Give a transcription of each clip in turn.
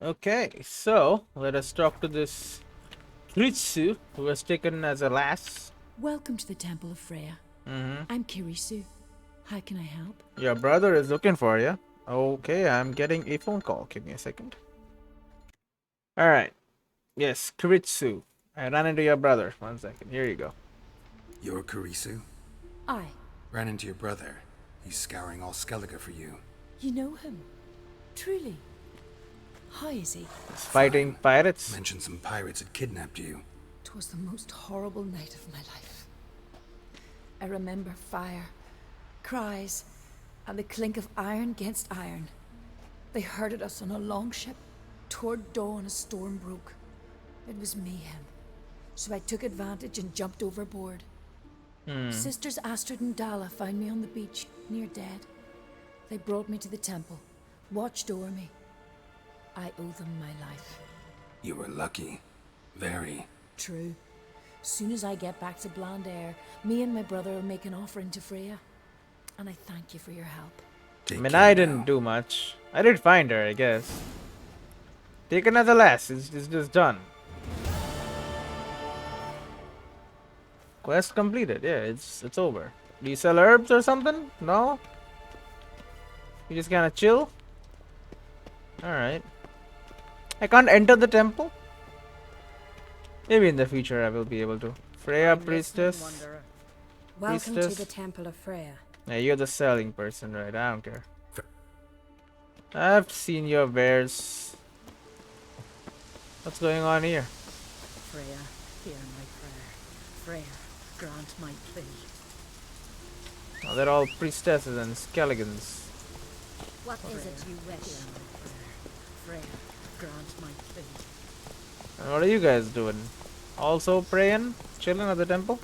Okay, so let us talk to this Ritsu who was taken as a lass. Welcome to the Temple of Freya. I'm Kirisu. How can I help? Your brother is looking for you. Okay, I'm getting a phone call. Give me a second. Alright. Yes, Kiritsu. I ran into your brother. 1 second. Here you go. You're Kirisu? Aye. Ran into your brother. He's scouring all Skellige for you. You know him? Truly? How is he? He's fighting pirates. Mentioned some pirates had kidnapped you. 'Twas the most horrible night of my life. I remember fire, cries, and the clink of iron against iron. They herded us on a longship. Toward dawn, a storm broke. It was mayhem. So I took advantage and jumped overboard. Sisters Astrid and Dala found me on the beach, near dead. They brought me to the temple, watched over me. I owe them my life. You were lucky. Very. True. Soon as I get back to Bland Air, me and my brother will make an offering to Freya. And I thank you for your help. Take I mean, care I didn't now. do much. I did find her, I guess. Take another lass. It's just done. Quest completed. Yeah, it's over. Do you sell herbs or something? No? You just kind of chill? Alright. I can't enter the temple? Maybe in the future I will be able to. Freya priestess. Welcome Priestess. to the Temple of Freya. Yeah, you're the selling person, right? I don't care. I've seen your wares. What's going on here? Freya, hear my prayer. Freya, grant my plea. Oh, they're all priestesses and skeletons. What is it you wish? Hear my prayer. Freya, grant my plea. And what are you guys doing? Also praying? Chilling at the temple?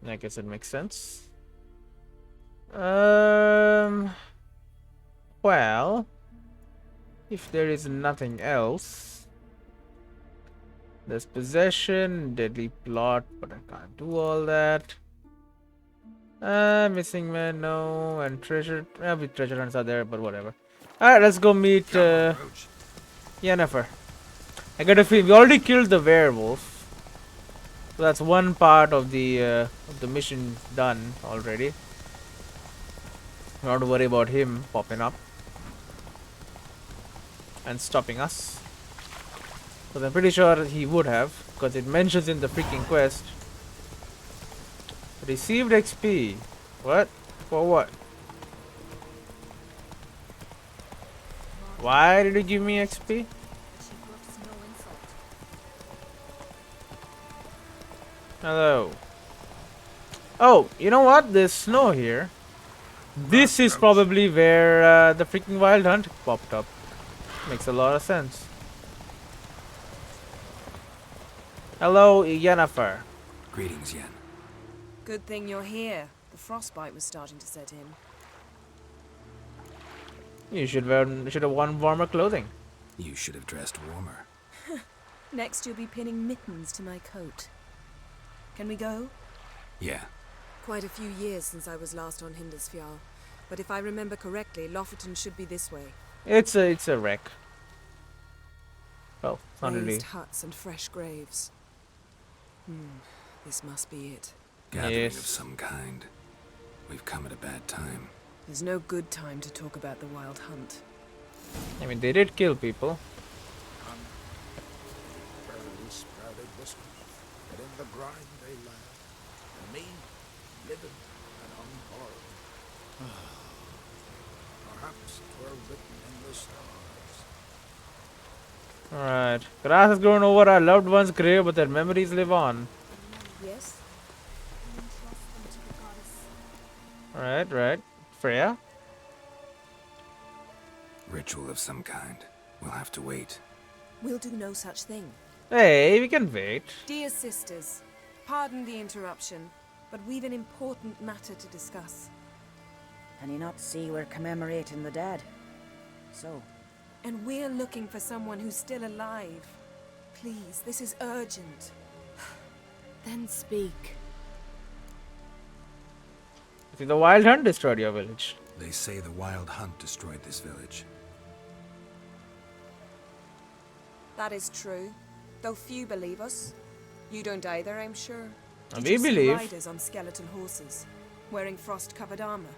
I guess it makes sense. Well, if there is nothing else, there's possession, deadly plot, but I can't do all that. Missing man, no, and treasure. Treasure hunts are there, but whatever. Alright, let's go meet Yennefer. I got a feel we already killed the werewolf. So that's one part of the mission done already. Not to worry about him popping up and stopping us. But I'm pretty sure he would have, because it mentions in the freaking quest. Received XP. What? For what? Why did you give me XP? Hello. Oh, you know what? There's snow here. This is probably where the freaking wild hunt popped up. Makes a lot of sense. Hello, Yennefer. Greetings, Yen. Good thing you're here. The frostbite was starting to set in. You should have worn warmer clothing. You should have dressed warmer. Next you'll be pinning mittens to my coat. Can we go? Yeah. Quite a few years since I was last on Hindisfjall, but if I remember correctly, Lofoten should be this way. It's a wreck. Well, it's not Raised really. huts and fresh graves. This must be it. Gathering Yes. of some kind. We've come at a bad time. There's no good time to talk about the wild hunt. I mean, they did kill people. Barely sprouted whiskers, but in the grind they lie. And me, living and unharmed. Perhaps 'twere written in the stars. Alright. Grass has grown over our loved one's grave, but their memories live on. Yes? Alright, right. Freya? Ritual of some kind. We'll have to wait. We'll do no such thing. Hey, we can wait. Dear sisters, pardon the interruption, but we've an important matter to discuss. Can you not see we're commemorating the dead? So, And we're looking for someone who's still alive. Please, this is urgent. Then speak. See, the wild hunt destroyed your village. They say the wild hunt destroyed this village. That is true, though few believe us. You don't either, I'm sure. Did We you see believe. riders on skeletal horses, wearing frost-covered armour?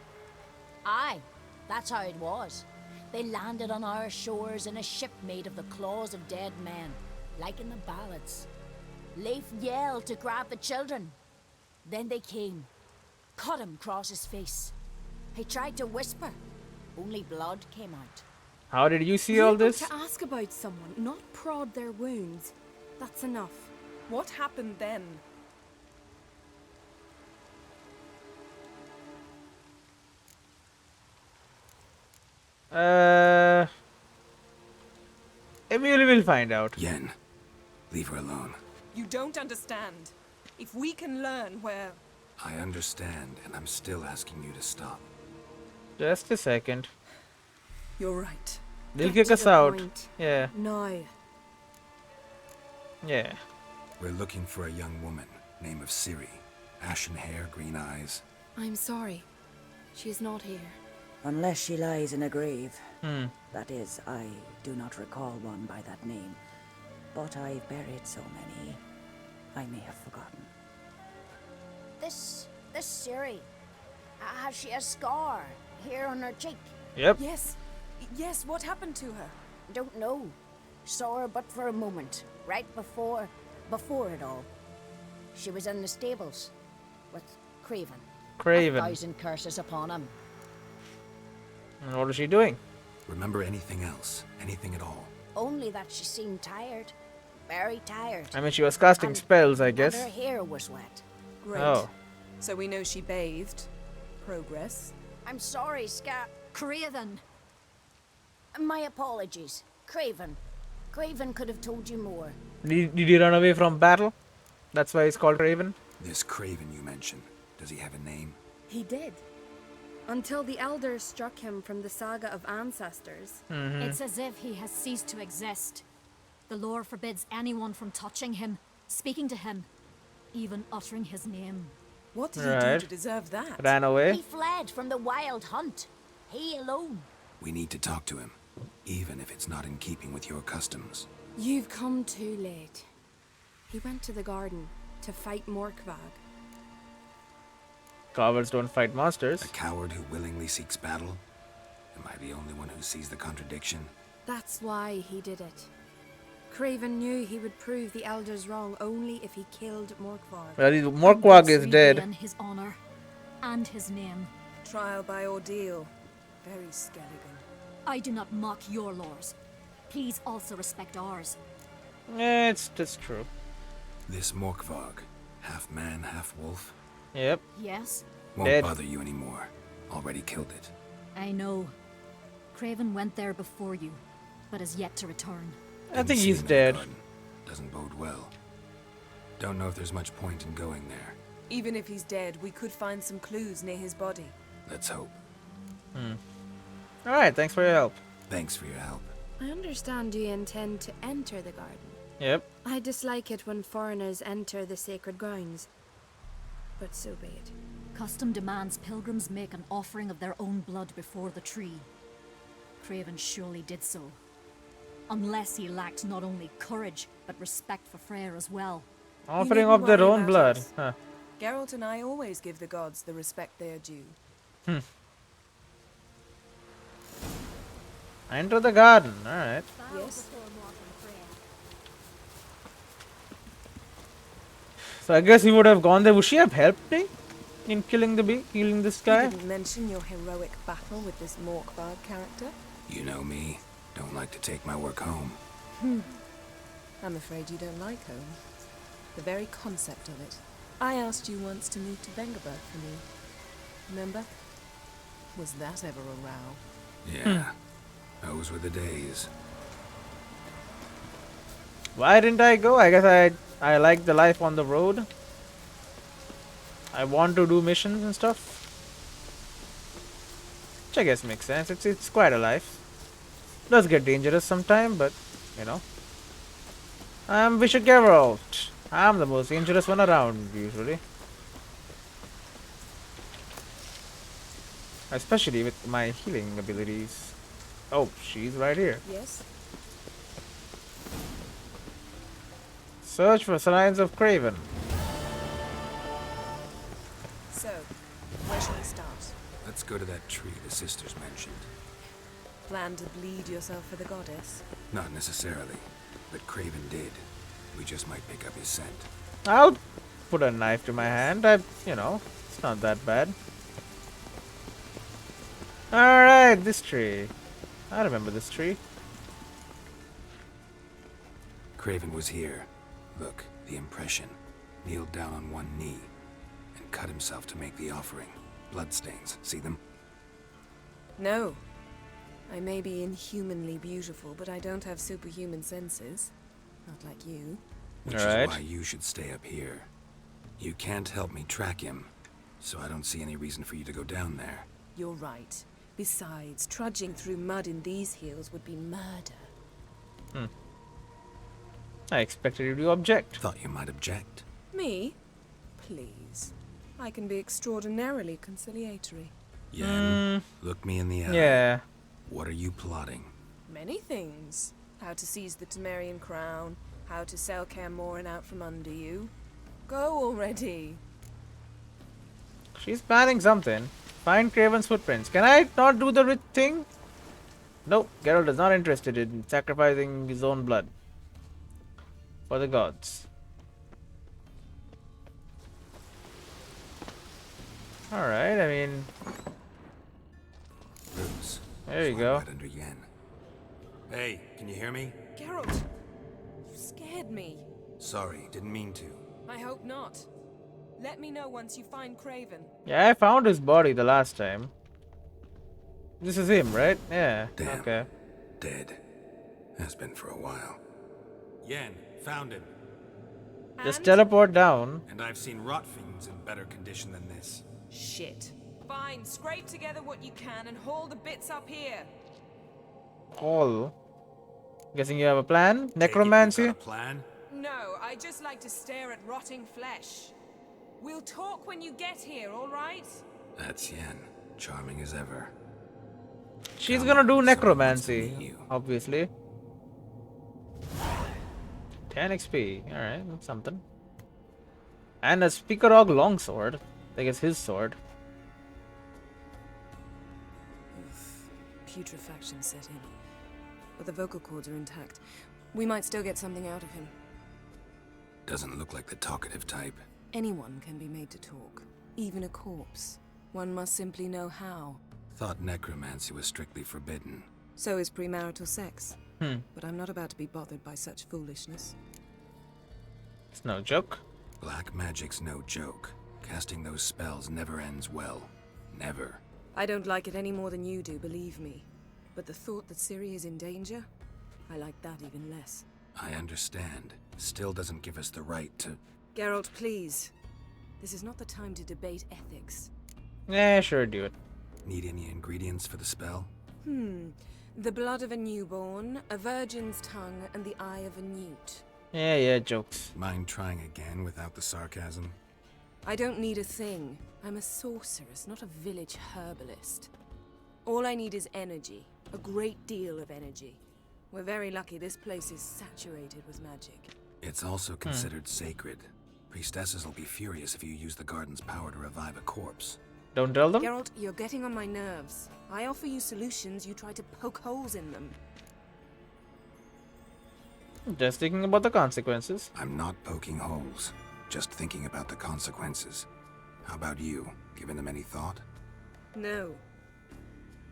Aye, that's how it was. They landed on our shores in a ship made of the claws of dead men, like in the ballads. Leif yelled to grab the children. Then they came, cut him across his face. He tried to whisper, only blood came out. How did you see all You this? want to ask about someone, not prod their wounds. That's enough. What happened then? Emily will find out. Yen, leave her alone. You don't understand. If we can learn where... I understand, and I'm still asking you to stop. Just a second. You're right. They'll Get kick to us the out. point. Yeah, Now. yeah. We're looking for a young woman, name of Ciri. Ashen hair, green eyes. I'm sorry. She is not here. Unless she lies in a grave. Hmm. That is, I do not recall one by that name. But I've buried so many, I may have forgotten. This Ciri, has she a scar here on her cheek? Yep. Yes. Yes, what happened to her? Don't know. Saw her but for a moment, right before it all. She was in the stables with Craven. Craven. 1,000 curses upon him. And what is she doing? Remember anything else? Anything at all? Only that she seemed tired. Very tired. I mean, she was casting And- spells, I And guess. her hair was wet. Great. Oh. So we know she bathed. Progress. I'm sorry, Craven! My apologies. Craven. Craven could have told you more. Did he run away from battle? That's why he's called Craven? This Craven you mentioned, does he have a name? He did. Until the elders struck him from the saga of ancestors. It's as if he has ceased to exist. The lore forbids anyone from touching him, speaking to him, even uttering his name. What did he Right. do to deserve that? Ran away? He fled from the wild hunt. He alone. We need to talk to him, even if it's not in keeping with your customs. You've come too late. He went to the garden to fight Morkvag. Cowards don't fight monsters. A coward who willingly seeks battle? Am I the only one who sees the contradiction? That's why he did it. Craven knew he would prove the elders wrong only if he killed Morkvag. Well, Morkwag is Thus dead. regain his honor and his name. Trial by ordeal. Very Skelligan. I do not mock your laws. Please also respect ours. Yeah, it's just true. This Morkvag, half man, half wolf, Yep. Yes, won't Dead. bother you anymore. Already killed it. I know. Craven went there before you, but is yet to return. I Didn't think see he's him in the dead. garden. Doesn't bode well. Don't know if there's much point in going there. Even if he's dead, we could find some clues near his body. Let's hope. Alright, thanks for your help. Thanks for your help. I understand you intend to enter the garden. Yep. I dislike it when foreigners enter the sacred grounds. But so be it. Custom demands pilgrims make an offering of their own blood before the tree. Craven surely did so. Unless he lacked not only courage, but respect for Freyr as well. Offering needn't of their worry own about blood. us. Huh. Geralt and I always give the gods the respect they are due. Enter the garden. Alright. Yes? So I guess he would have gone there. Would she have helped me in killing this You guy? didn't mention your heroic battle with this Morkvag character. You know me. Don't like to take my work home. I'm afraid you don't like home. The very concept of it. I asked you once to move to Vengerberg for me. Remember? Was that ever a row? Yeah. Those were the days. Why didn't I go? I guess I like the life on the road. I want to do missions and stuff. Which I guess makes sense. It's quite a life. Does get dangerous sometime, but you know. We should get out. I'm the most dangerous one around usually. Especially with my healing abilities. Oh, she's right here. Yes? Search for signs of Craven. So, where shall we start? Let's go to that tree the sisters mentioned. Plan to bleed yourself for the goddess? Not necessarily, but Craven did. We just might pick up his scent. I'll put a knife to my hand. It's not that bad. Alright, this tree. I remember this tree. Craven was here. Look, the impression. Kneeled down on one knee and cut himself to make the offering. Bloodstains. See them? No. I may be inhumanly beautiful, but I don't have superhuman senses. Not like you. Which is why you should stay up here. You can't help me track him, so I don't see any reason for you to go down there. You're right. Besides, trudging through mud in these hills would be murder. I expected you to object. Thought you might object. Me? Please. I can be extraordinarily conciliatory. Yen, look me in the eye. Yeah. What are you plotting? Many things. How to seize the Temerian crown, how to sell Kaer Morhen out from under you. Go already. She's planning something. Find Craven's footprints. Can I not do the rich thing? Nope. Geralt is not interested in sacrificing his own blood for the gods. Alright, I mean... Roots. There you go. Right under Yen. Hey, can you hear me? Geralt! You scared me. Sorry, didn't mean to. I hope not. Let me know once you find Craven. Yeah, I found his body the last time. This is him, right? Yeah. Damn. Okay. Dead. Has been for a while. Yen, found him. Just teleport down. And I've seen rot fiends in better condition than this. Shit. Fine, scrape together what you can and haul the bits up here. All. Guessing you have a plan? Necromancy? You got a plan? No, I just like to stare at rotting flesh. We'll talk when you get here, all right? That's Yen. Charming as ever. She's Come gonna on, do someone wants to necromancy, meet you. obviously. 10 XP. Alright, that's something. And a Speakerog longsword. I guess his sword. Putrefaction set in. But the vocal cords are intact. We might still get something out of him. Doesn't look like the talkative type. Anyone can be made to talk. Even a corpse. One must simply know how. Thought necromancy was strictly forbidden. So is premarital sex. But I'm not about to be bothered by such foolishness. it's no joke. Black magic's no joke. Casting those spells never ends well. Never. I don't like it any more than you do, believe me. But the thought that Ciri is in danger? I like that even less. I understand. Still doesn't give us the right to... Geralt, please. This is not the time to debate ethics. Yeah, sure, do it. Need any ingredients for the spell? The blood of a newborn, a virgin's tongue, and the eye of a newt. Yeah, jokes. Mind trying again without the sarcasm? I don't need a thing. I'm a sorceress, not a village herbalist. All I need is energy. A great deal of energy. We're very lucky this place is saturated with magic. It's also considered sacred. Priestesses will be furious if you use the garden's power to revive a corpse. Don't tell them. Geralt, you're getting on my nerves. I offer you solutions, you try to poke holes in them. Just thinking about the consequences. I'm not poking holes. Just thinking about the consequences. How about you? Given them any thought? No.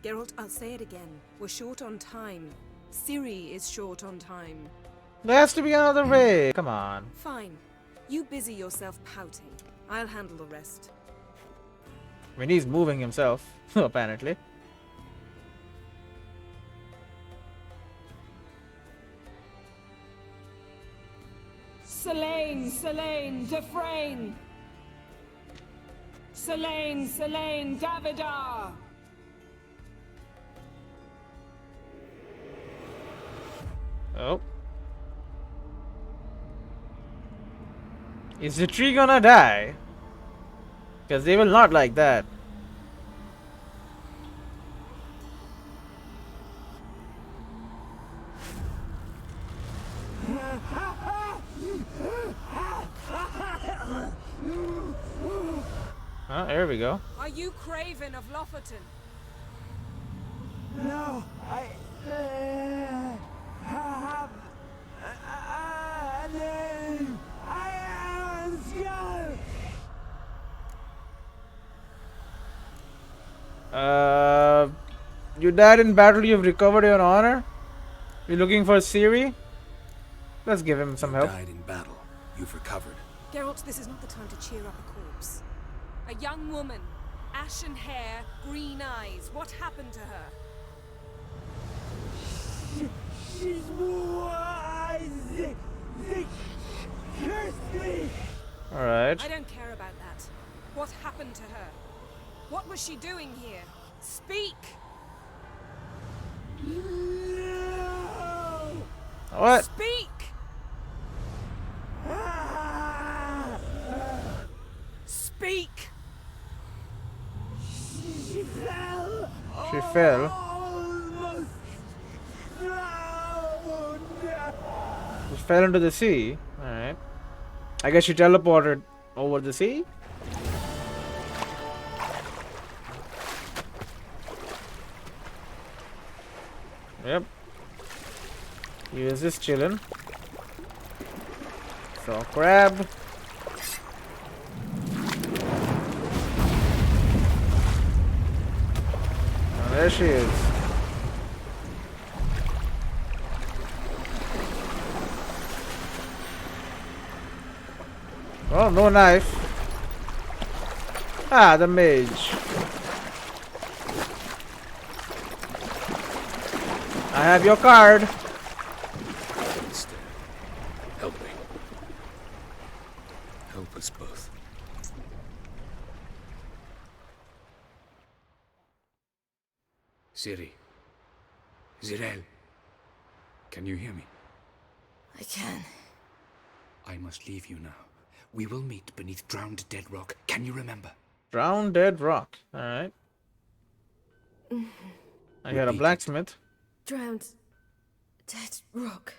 Geralt, I'll say it again. We're short on time. Ciri is short on time. There has to be another way. Come on. Fine. You busy yourself pouting. I'll handle the rest. I mean, he's moving himself, apparently. Selene, Selene, Defrain! Selene, Selene, Davidar! Oh. Is the tree gonna die? Because they will not like that. Oh, there we go. Are you Craven of Lofferton? No, I have a name. I am Skull. You died in battle. You've recovered your honor. You're looking for Siri. Let's give him some help. Died in battle. You've recovered. Geralt, this is not the time to cheer up a corpse. A young woman, ashen hair, green eyes. What happened to her? She's wise. They cursed me. All right. I don't care about that. What happened to her? What was she doing here? Speak! No. What? Speak! Speak! She fell. She fell. Almost drowned. She fell into the sea. All right. I guess she teleported over the sea. Yep. He is just chilling. So crab. Oh, there she is. Oh, no knife. Ah, the mage. I have your card. Instead, help me. Help us both. Siri. Zirel. Can you hear me? I can. I must leave you now. We will meet beneath drowned dead rock. Can you remember? Drowned dead rock. Alright. I got a Repeat it. blacksmith. Drowned. Dead rock.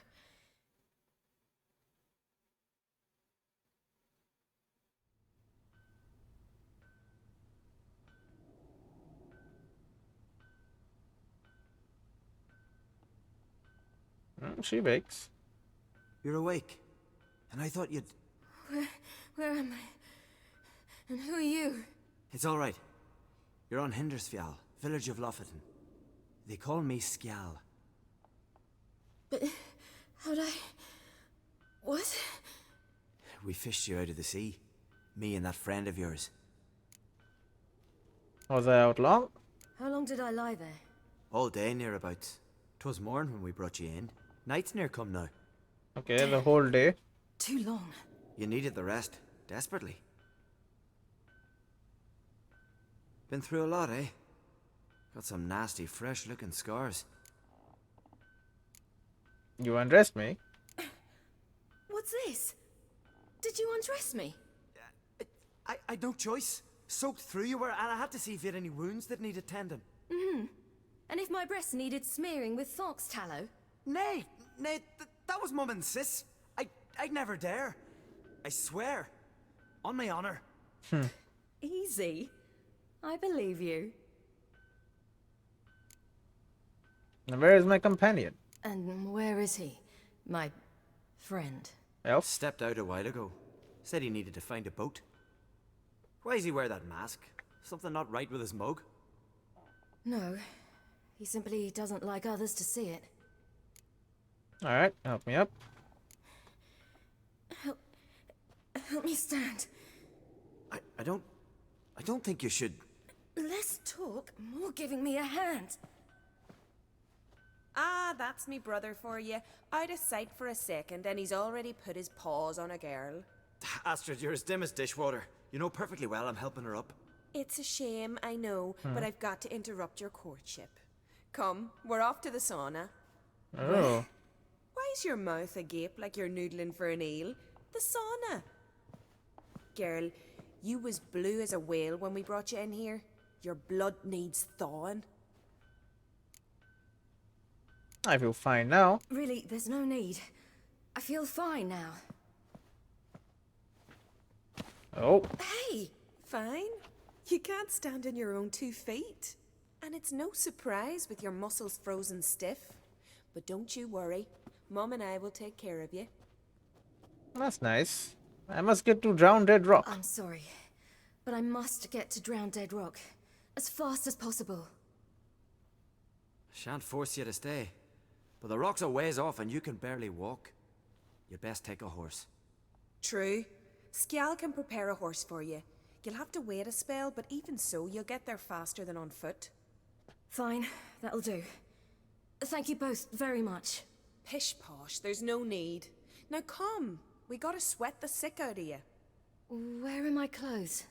She bakes. You're awake, and I thought you'd. Where am I? And who are you? It's all right. You're on Hindersfjall, village of Lofferton. They call me Skjal. But how'd I... What? We fished you out of the sea. Me and that friend of yours. Was I out long? How long did I lie there? All day near about. 'Twas morn when we brought you in. Night's near come now. Okay, the whole day. Too long. You needed the rest, desperately. Been through a lot, eh? Got some nasty, fresh-looking scars. You undressed me. What's this? Did you undress me? I had no choice. Soaked through you were, and I had to see if you had any wounds that needed tending. And if my breasts needed smearing with fox tallow? Nay, that was Mum and Sis. I'd never dare. I swear. On my honor. Easy. I believe you. Now, where is my companion? And where is he? My friend. Elf? Stepped out a while ago. Said he needed to find a boat. Why does he wear that mask? Something not right with his mug? No. He simply doesn't like others to see it. Alright, help me up. Help me stand. I don't think you should. Less talk, more giving me a hand. Ah, that's me brother for you. Out of sight for a second, and he's already put his paws on a girl. Astrid, you're as dim as dishwater. You know perfectly well I'm helping her up. It's a shame, I know, but I've got to interrupt your courtship. Come, we're off to the sauna. Oh. Why is your mouth agape like you're noodling for an eel? The sauna. Girl, you was blue as a whale when we brought you in here. Your blood needs thawing. I feel fine now. Really, there's no need. I feel fine now. Oh, Hey, fine. You can't stand on your own 2 feet. And it's no surprise with your muscles frozen stiff. But don't you worry. Mom and I will take care of you. that's nice. I must get to Drowned Dead Rock. I'm sorry, but I must get to Drowned Dead Rock as fast as possible. Shan't force you to stay. But the rock's a ways off and you can barely walk. You best take a horse. True. Skjal can prepare a horse for you. You'll have to wait a spell, but even so, you'll get there faster than on foot. Fine, that'll do. Thank you both very much. Pish posh, there's no need. Now come, we gotta sweat the sick out of you. Where are my clothes?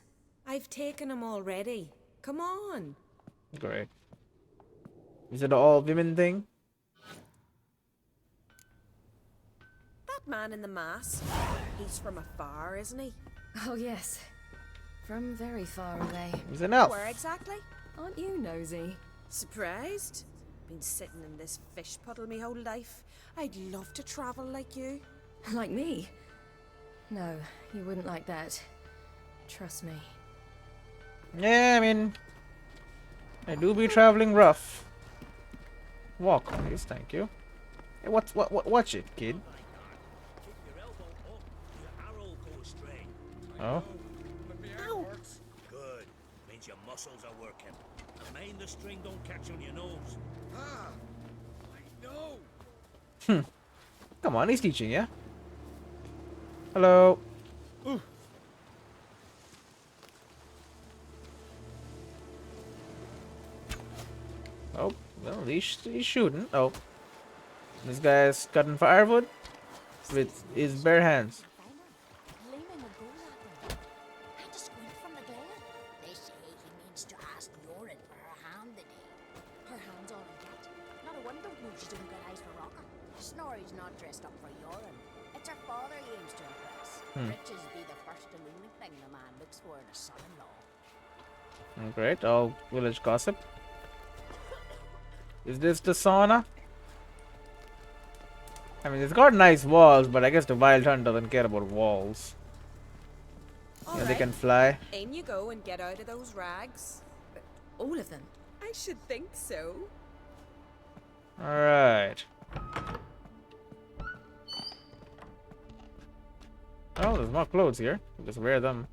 I've taken them already. Come on. Great. Is it an all-women thing? That man in the mask, he's from afar, isn't he? Oh yes, from very far away. He's an elf. Where exactly? Aren't you nosy? Surprised? Been sitting in this fish puddle me whole life. I'd love to travel like you. Like me? No, you wouldn't like that. Trust me. Yeah, I mean, I do be traveling rough. Walk, please, thank you. Hey, watch it, kid. Oh. Good. Means your muscles are working. And mind the string don't catch on your nose. Ah, I know. Come on, he's teaching you. Hello. Oh, well, he's shooting. Oh. This guy's cutting firewood with his bare hands. Gleaming a goal at them. I just squint from the glare. They say he means to ask Yorin for her hand the day. Her hand's all in cat. Not a wonder she's only got eyes for Rocker. Snorri's not dressed up for Yorin. It's her father he aims to impress. Riches be the first and only thing the man looks for in a son-in-law. Great, all village gossip. Is this the sauna? I mean, it's got nice walls, but I guess the wild hunt doesn't care about walls. All They right. can fly. In you go and get out of those rags. All of them? I should think so. Alright. Oh, there's more clothes here. Just wear them.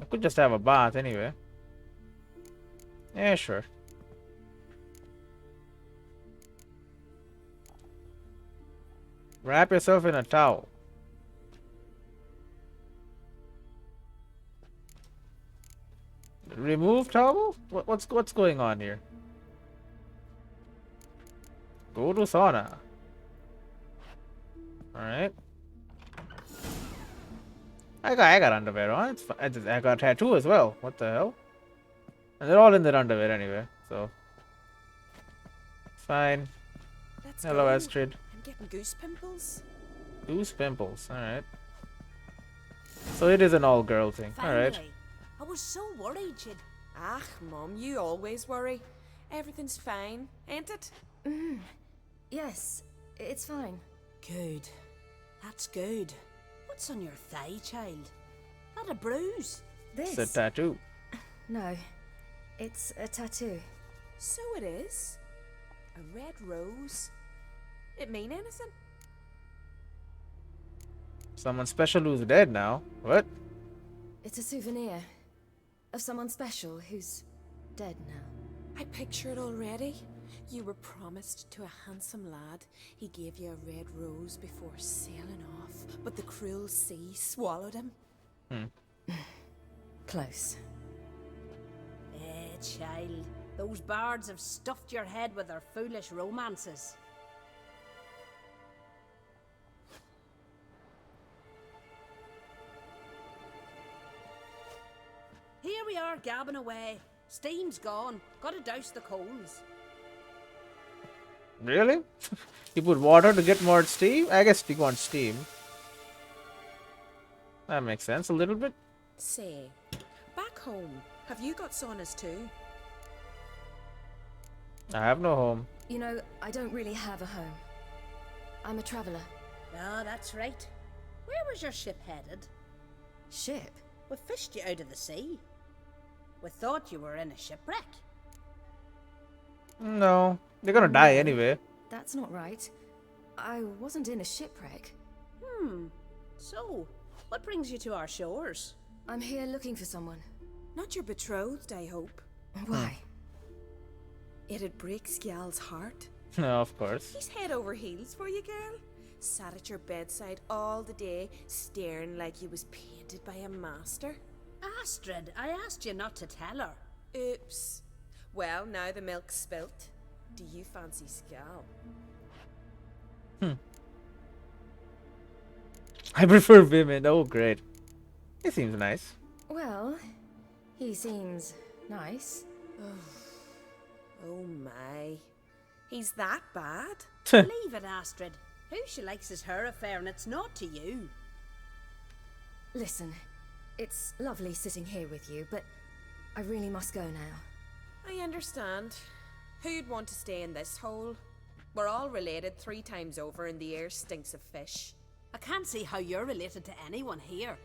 I could just have a bath anyway. Yeah, sure. Wrap yourself in a towel. Remove towel? What's going on here? Go to sauna. Alright. I got underwear on. It's fine. I got a tattoo as well. What the hell? And they're all in their underwear anyway, so fine. Let's Hello, go. Astrid. I'm getting goose pimples. Goose pimples. Alright. So it is an all-girl thing. Alright. Finally. I was so worried she'd... Ah, Mum, you always worry. Everything's fine, ain't it? Yes, it's fine. Good. That's good. What's on your thigh, child? Not a bruise. It's This? a tattoo. No, it's a tattoo. So it is. A red rose. It mean anything? Someone special who's dead now. What? It's a souvenir of someone special who's dead now. I picture it already. You were promised to a handsome lad. He gave you a red rose before sailing off, but the cruel sea swallowed him. Close. Child. Those bards have stuffed your head with their foolish romances. Here we are gabbing away. Steam's gone. Gotta douse the coals. Really? You put water to get more steam? I guess you want steam. That makes sense a little bit. Say, back home, have you got saunas too? I have no home. You know, I don't really have a home. I'm a traveller. Ah, that's right. Where was your ship headed? Ship? We fished you out of the sea. We thought you were in a shipwreck. No, they're gonna die anyway. That's not right. I wasn't in a shipwreck. So, what brings you to our shores? I'm here looking for someone. Not your betrothed, I hope. Why? It'd break Skjal's heart. No, of course. He's head over heels for you, girl. Sat at your bedside all the day, staring like he was painted by a master. Astrid, I asked you not to tell her. Oops. Well, now the milk's spilt. Do you fancy Skjal? I prefer women. Oh, great. He seems nice. Well, he seems nice. Oh my. He's that bad? Leave it, Astrid. Who she likes is her affair and it's not to you. Listen, it's lovely sitting here with you, but I really must go now. I understand. Who'd want to stay in this hole? We're all related 3 times over and the air stinks of fish. I can't see how you're related to anyone here.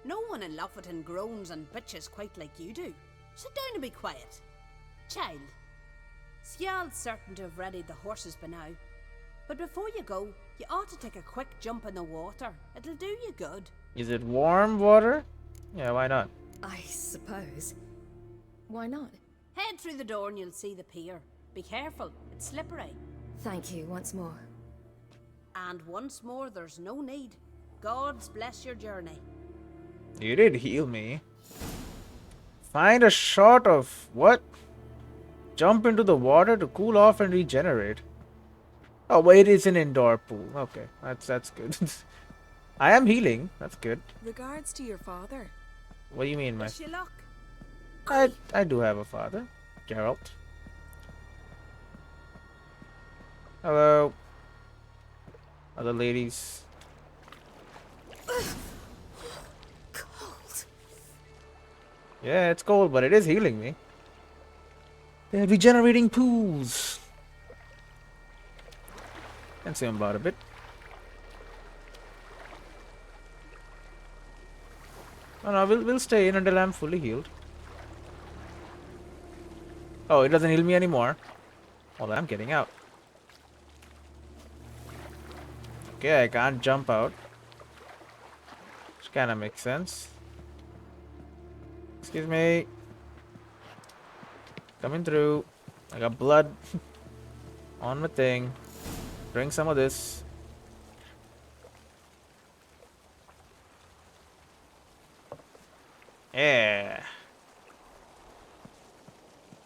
No one in Lofoten groans and bitches quite like you do. Sit down and be quiet. Child, Skjal's certain to have readied the horses by now. But before you go, you ought to take a quick jump in the water. It'll do you good. Is it warm water? Yeah, why not? I suppose. Why not? Head through the door and you'll see the pier. Be careful, it's slippery. Thank you once more. And once more, there's no need. Gods bless your journey. You did heal me. Find a shot of what? Jump into the water to cool off and regenerate. Oh, wait, it's an indoor pool. Okay, that's good. I am healing. That's good. Regards to your father. What do you mean, Wish you luck. I do have a father, Geralt. Hello, other ladies. Cold. Yeah, it's cold, but it is healing me. They're regenerating pools. Can swim about a bit. Oh no, we'll stay in until I'm fully healed. Oh, it doesn't heal me anymore. Well, I'm getting out. Okay, I can't jump out. Which kind of makes sense. Excuse me. Coming through. I got blood on my thing. Drink some of this. Yeah.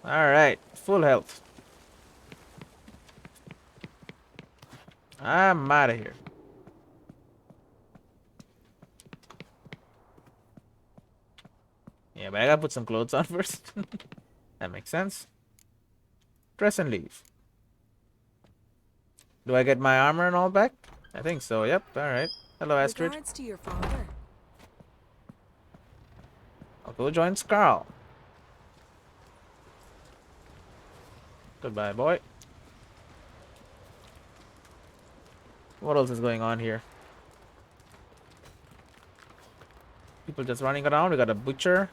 Alright. Full health. I'm out of here. Yeah, but I gotta put some clothes on first. That makes sense. Dress and leave. Do I get my armor and all back? I think so, yep. Alright. Hello, Astrid. Regards to your father. I'll go join Skarl. Goodbye, boy. What else is going on here? People just running around. We got a butcher.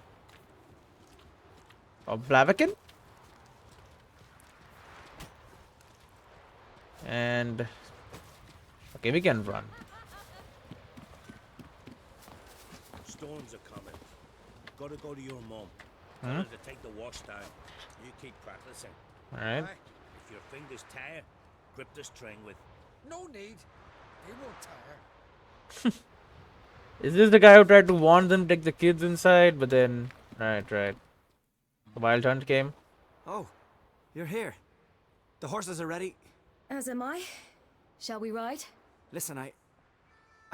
A Blaviken. And okay, we can run. Storms are coming. Gotta go to your mum. Tell her to take the wash down. You keep practicing. Alright. If your fingers tire, grip the string with. No need. They won't tire. Is this the guy who tried to warn them to take the kids inside, but then... Right. The wild hunt came. Oh, you're here. The horses are ready. As am I. Shall we ride? Listen, I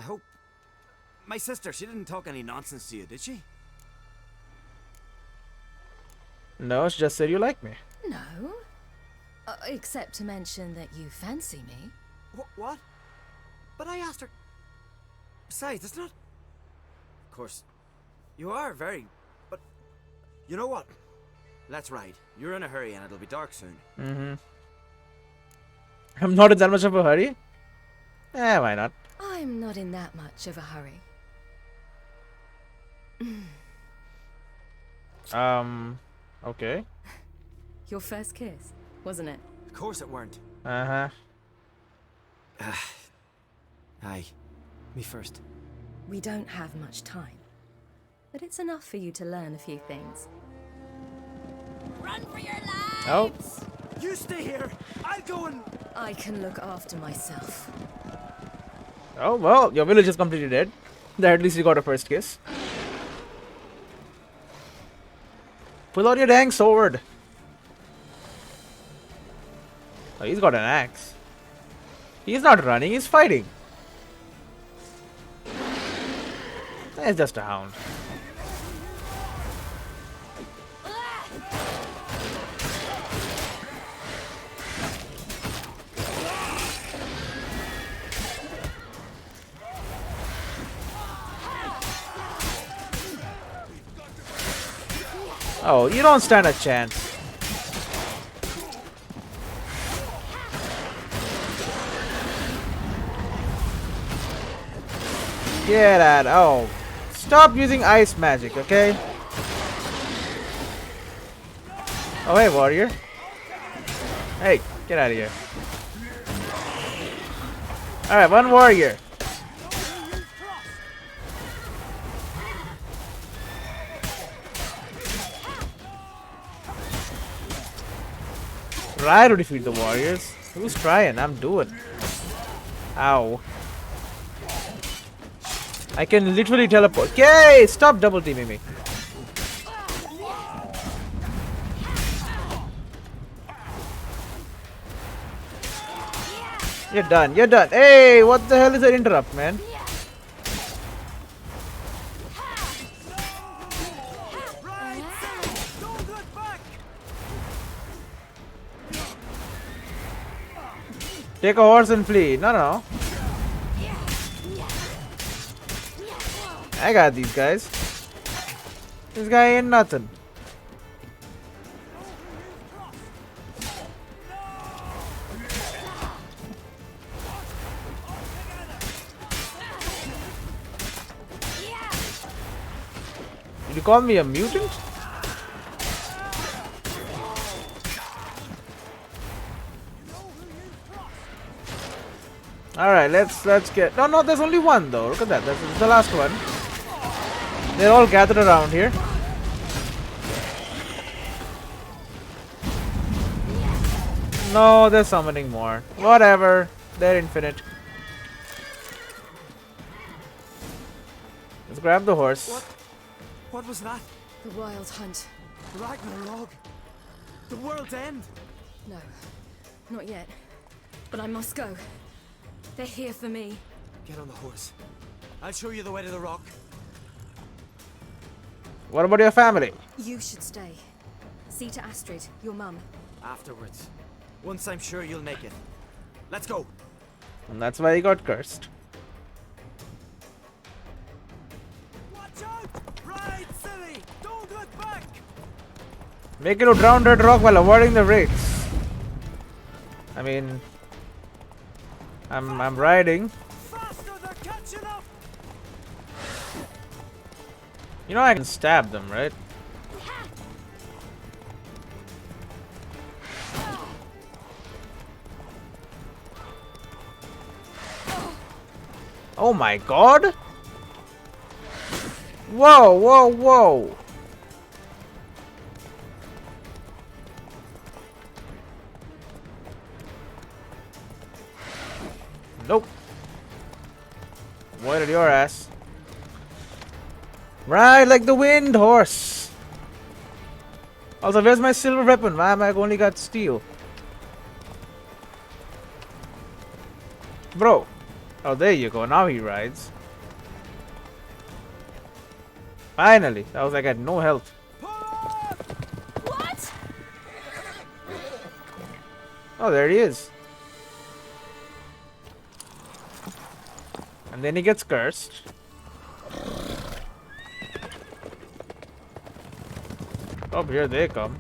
hope... My sister, she didn't talk any nonsense to you, did she? No, she just said you like me. No. Except to mention that you fancy me. What? But I asked her... Besides, it's not... Of course, you are very... But... You know what? Let's ride. You're in a hurry and it'll be dark soon. I'm not in that much of a hurry. Why not? I'm not in that much of a hurry. Okay. Your first kiss, wasn't it? Of course it weren't. Uh-huh. Aye. Me first. We don't have much time. But it's enough for you to learn a few things. Run for your lives! Oh. You stay here! I'll go and... I can look after myself. Oh, well, your village is completely dead. There, at least you got a first kiss. Pull out your dang sword. Oh, he's got an axe. He's not running, he's fighting. It's just a hound. Oh, you don't stand a chance. Get out. Oh. Stop using ice magic, okay? Oh, hey, warrior. Hey, get out of here. Alright, one warrior. Try to defeat the warriors. Who's trying? I'm doing. Ow. I can literally teleport. Okay, stop double teaming me. You're done. You're done. Hey, what the hell is that interrupt, man? Take a horse and flee. No, no. I got these guys. This guy ain't nothing. Did you call me a mutant? Alright, let's get... No, there's only one though. Look at that. That's the last one. They're all gathered around here. No, they're summoning more. Whatever. They're infinite. Let's grab the horse. What was that? The Wild Hunt. Ragnarok? The world's end? No, not yet. But I must go. They're here for me. Get on the horse. I'll show you the way to the rock. What about your family? You should stay. See to Astrid, your mum. Afterwards. Once I'm sure you'll make it. Let's go. And that's why he got cursed. Watch out! Ride, silly! Don't look back! Make it to drown that rock while avoiding the rakes. I mean... I'm riding. Faster, they're catching up! You know I can stab them, right? Oh my god! Whoa, whoa, whoa! Nope. Avoided your ass. Ride like the wind, horse. Also, where's my silver weapon? Why am I only got steel? Bro. Oh, there you go. Now he rides. Finally. I was like, I had no health. What? Oh, there he is. And then he gets cursed. Oh, here they come.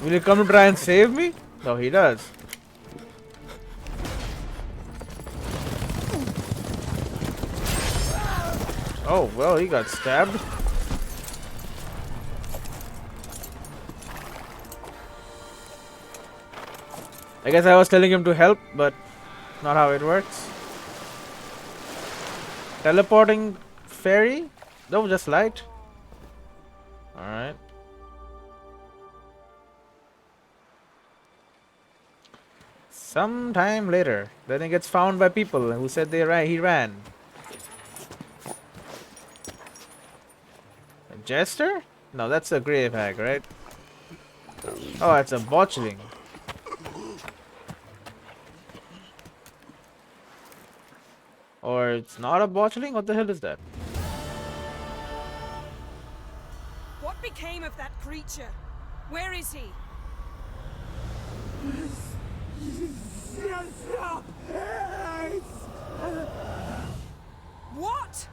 Will you come to try and save me? No, he does. Oh, well, he got stabbed. I guess I was telling him to help, but not how it works. Teleporting fairy? No, just light. Alright. Sometime later, then he gets found by people who said he ran. A jester? No, that's a grave hag, right? Oh, it's a botchling. Or it's not a botchling? What the hell is that? What became of that creature? Where is he? What?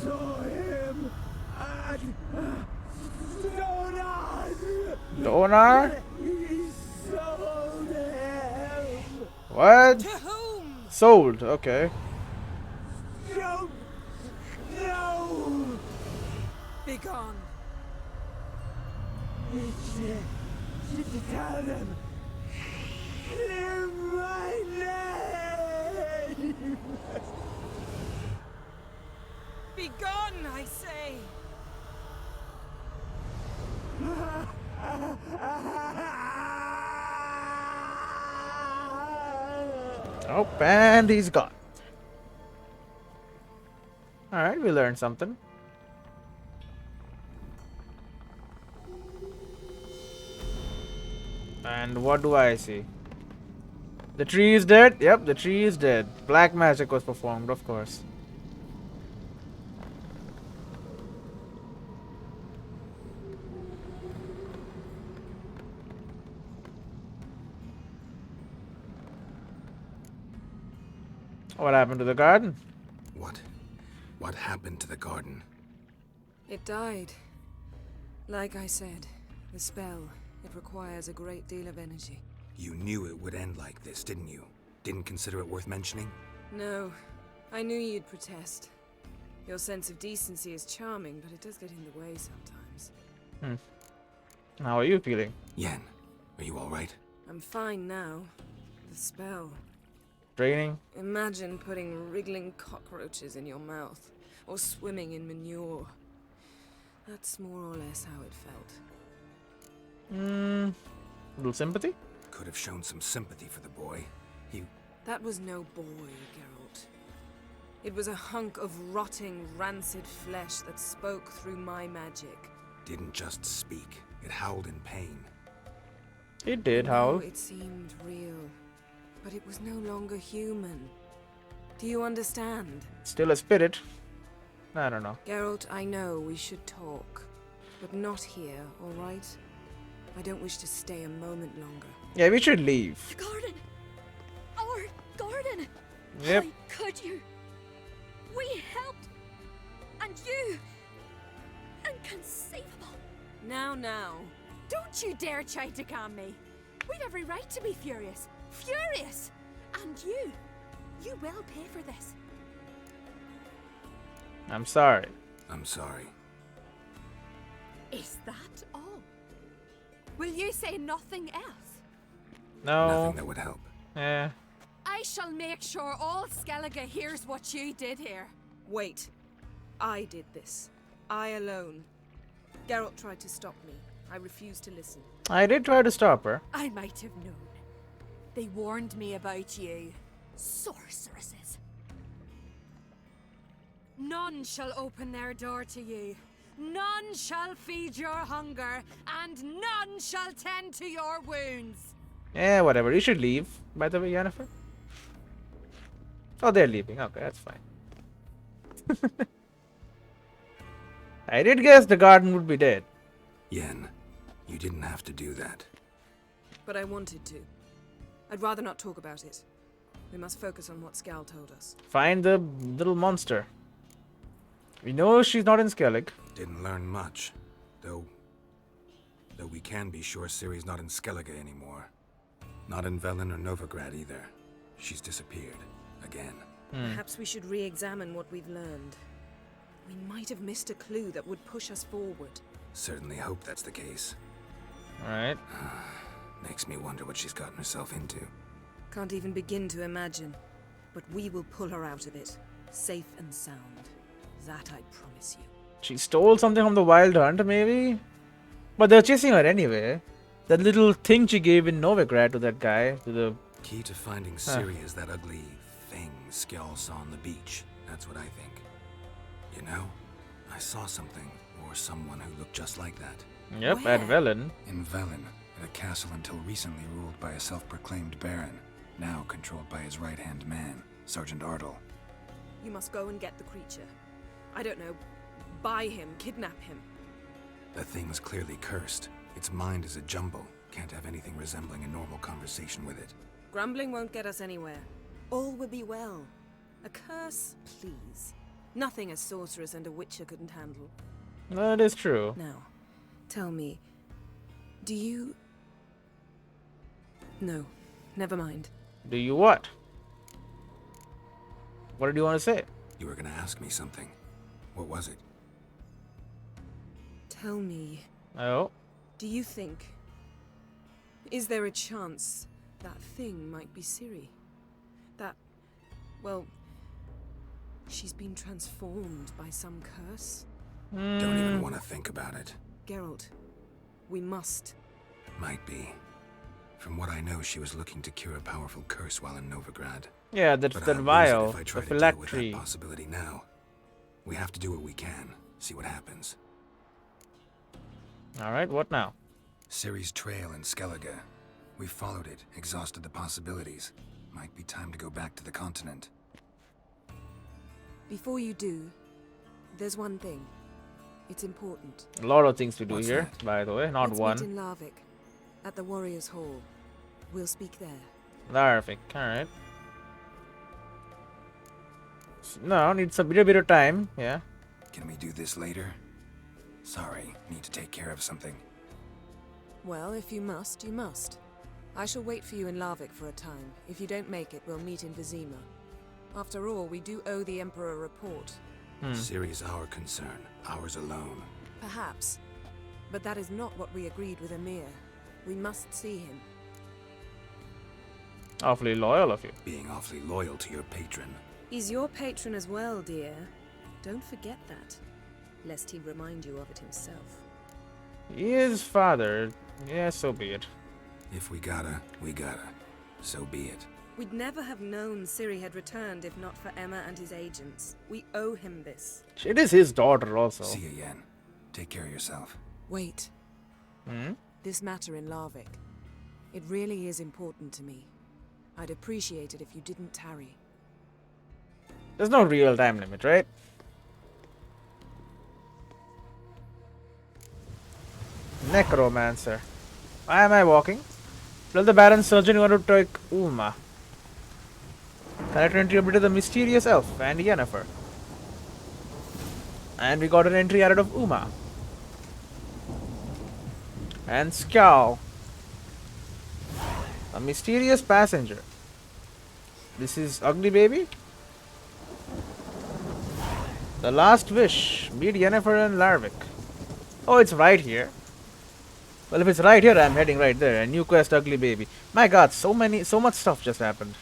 Saw him at Donar? He sold him. What? To whom? Sold, okay. Don't know. Begone. Tell them. Clear my name. Begone, I say. Oh, and he's gone. Alright, we learned something. And what do I see? The tree is dead? Yep, the tree is dead. Black magic was performed, of course. What happened to the garden? What happened to the garden? It died. Like I said, the spell, it requires a great deal of energy. You knew it would end like this, didn't you? Didn't consider it worth mentioning? No, I knew you'd protest. Your sense of decency is charming, but it does get in the way sometimes. How are you feeling? Yen, are you alright? I'm fine now. The spell. Draining? Imagine putting wriggling cockroaches in your mouth, or swimming in manure. That's more or less how it felt. Little sympathy? Could have shown some sympathy for the boy. That was no boy, Geralt. It was a hunk of rotting, rancid flesh that spoke through my magic. Didn't just speak. It howled in pain. It did howl. It seemed real, but it was no longer human. Do you understand? Still a spirit. I don't know. Geralt, I know we should talk, but not here, all right? I don't wish to stay a moment longer. Yeah, we should leave. The garden! Our garden! Yep. How could you? We helped! And you! Inconceivable! Now. Don't you dare try to calm me. We've every right to be furious. Furious! And you will pay for this. I'm sorry. I'm sorry. Is that all? Will you say nothing else? No. Nothing that would help. Yeah. I shall make sure all Skellige hears what you did here. Wait. I did this. I alone. Geralt tried to stop me. I refused to listen. I did try to stop her. I might have known. They warned me about you. Sorceresses. None shall open their door to you. None shall feed your hunger, and none shall tend to your wounds. Yeah, whatever. You should leave, by the way, Yennefer. Oh, they're leaving. Okay, that's fine. I did guess the garden would be dead. Yen, you didn't have to do that. But I wanted to. I'd rather not talk about it. We must focus on what Skal told us. Find the little monster. We know she's not in Skellig. Didn't learn much, though Though we can be sure Ciri's not in Skellige anymore. Not in Velen or Novigrad either. She's disappeared. Again. Perhaps we should re-examine what we've learned. We might have missed a clue that would push us forward. Certainly hope that's the case. Alright. Makes me wonder what she's gotten herself into. Can't even begin to imagine. But we will pull her out of it. Safe and sound. That I promise you. She stole something from the Wild Hunt, maybe? But they're chasing her anyway. That little thing she gave in Novigrad to that guy. To the Key to finding Ciri is that ugly thing Skjall saw on the beach. That's what I think. You know, I saw something, or someone who looked just like that. Yep, at Velen. In Velen, at a castle until recently ruled by a self-proclaimed baron, now controlled by his right-hand man, Sergeant Ardle. You must go and get the creature. I don't know, buy him, kidnap him. The thing's clearly cursed. Its mind is a jumble. Can't have anything resembling a normal conversation with it. Grumbling won't get us anywhere. All will be well. A curse, please. Nothing a sorceress and a witcher couldn't handle. That is true. Now, tell me, do you... No, never mind. Do you what? What did you want to say? You were gonna ask me something. What was it? Tell me. Oh? Do you think... Is there a chance that thing might be Ciri? That... Well... She's been transformed by some curse? Don't even want to think about it. Geralt, we must. Might be. From what I know, she was looking to cure a powerful curse while in Novigrad. Yeah, that vial, the With phylactery. that possibility now. We have to do what we can. See what happens. Alright, what now? Ciri's trail in Skellige. We followed it, exhausted the possibilities. Might be time to go back to the continent. Before you do, there's one thing. It's important. A lot of things to do What's here, that? by the way, not Let's one. meet in Larvik, at the Warriors' Hall. We'll speak there. Larvik, alright. No, needs a bit of time, yeah. Can we do this later? Sorry, need to take care of something. Well, if you must, you must. I shall wait for you in Larvik for a time. If you don't make it, we'll meet in Vizima. After all, we do owe the Emperor a report. Ciri's our concern, ours alone. Perhaps. But that is not what we agreed with Emir. We must see him. Awfully loyal of you. Being awfully loyal to your patron. He's your patron as well, dear. Don't forget that, lest he remind you of it himself. He is father. Yeah, so be it. If we gotta, we gotta. So be it. We'd never have known Ciri had returned if not for Emma and his agents. We owe him this. It is his daughter also. See you, Yen. Take care of yourself. Wait. This matter in Larvik. It really is important to me. I'd appreciate it if you didn't tarry. There's no real time limit, right? Necromancer. Why am I walking? Tell the Baron Surgeon you want to take Uma. Character entry updated the mysterious elf and Yennefer. And we got an entry added of Uma. And Skjall. A mysterious passenger. This is Ugly Baby? The Last Wish. Meet Yennefer and Larvik. Oh, it's right here. Well, if it's right here, I'm heading right there. A new quest, Ugly Baby. My god, so much stuff just happened.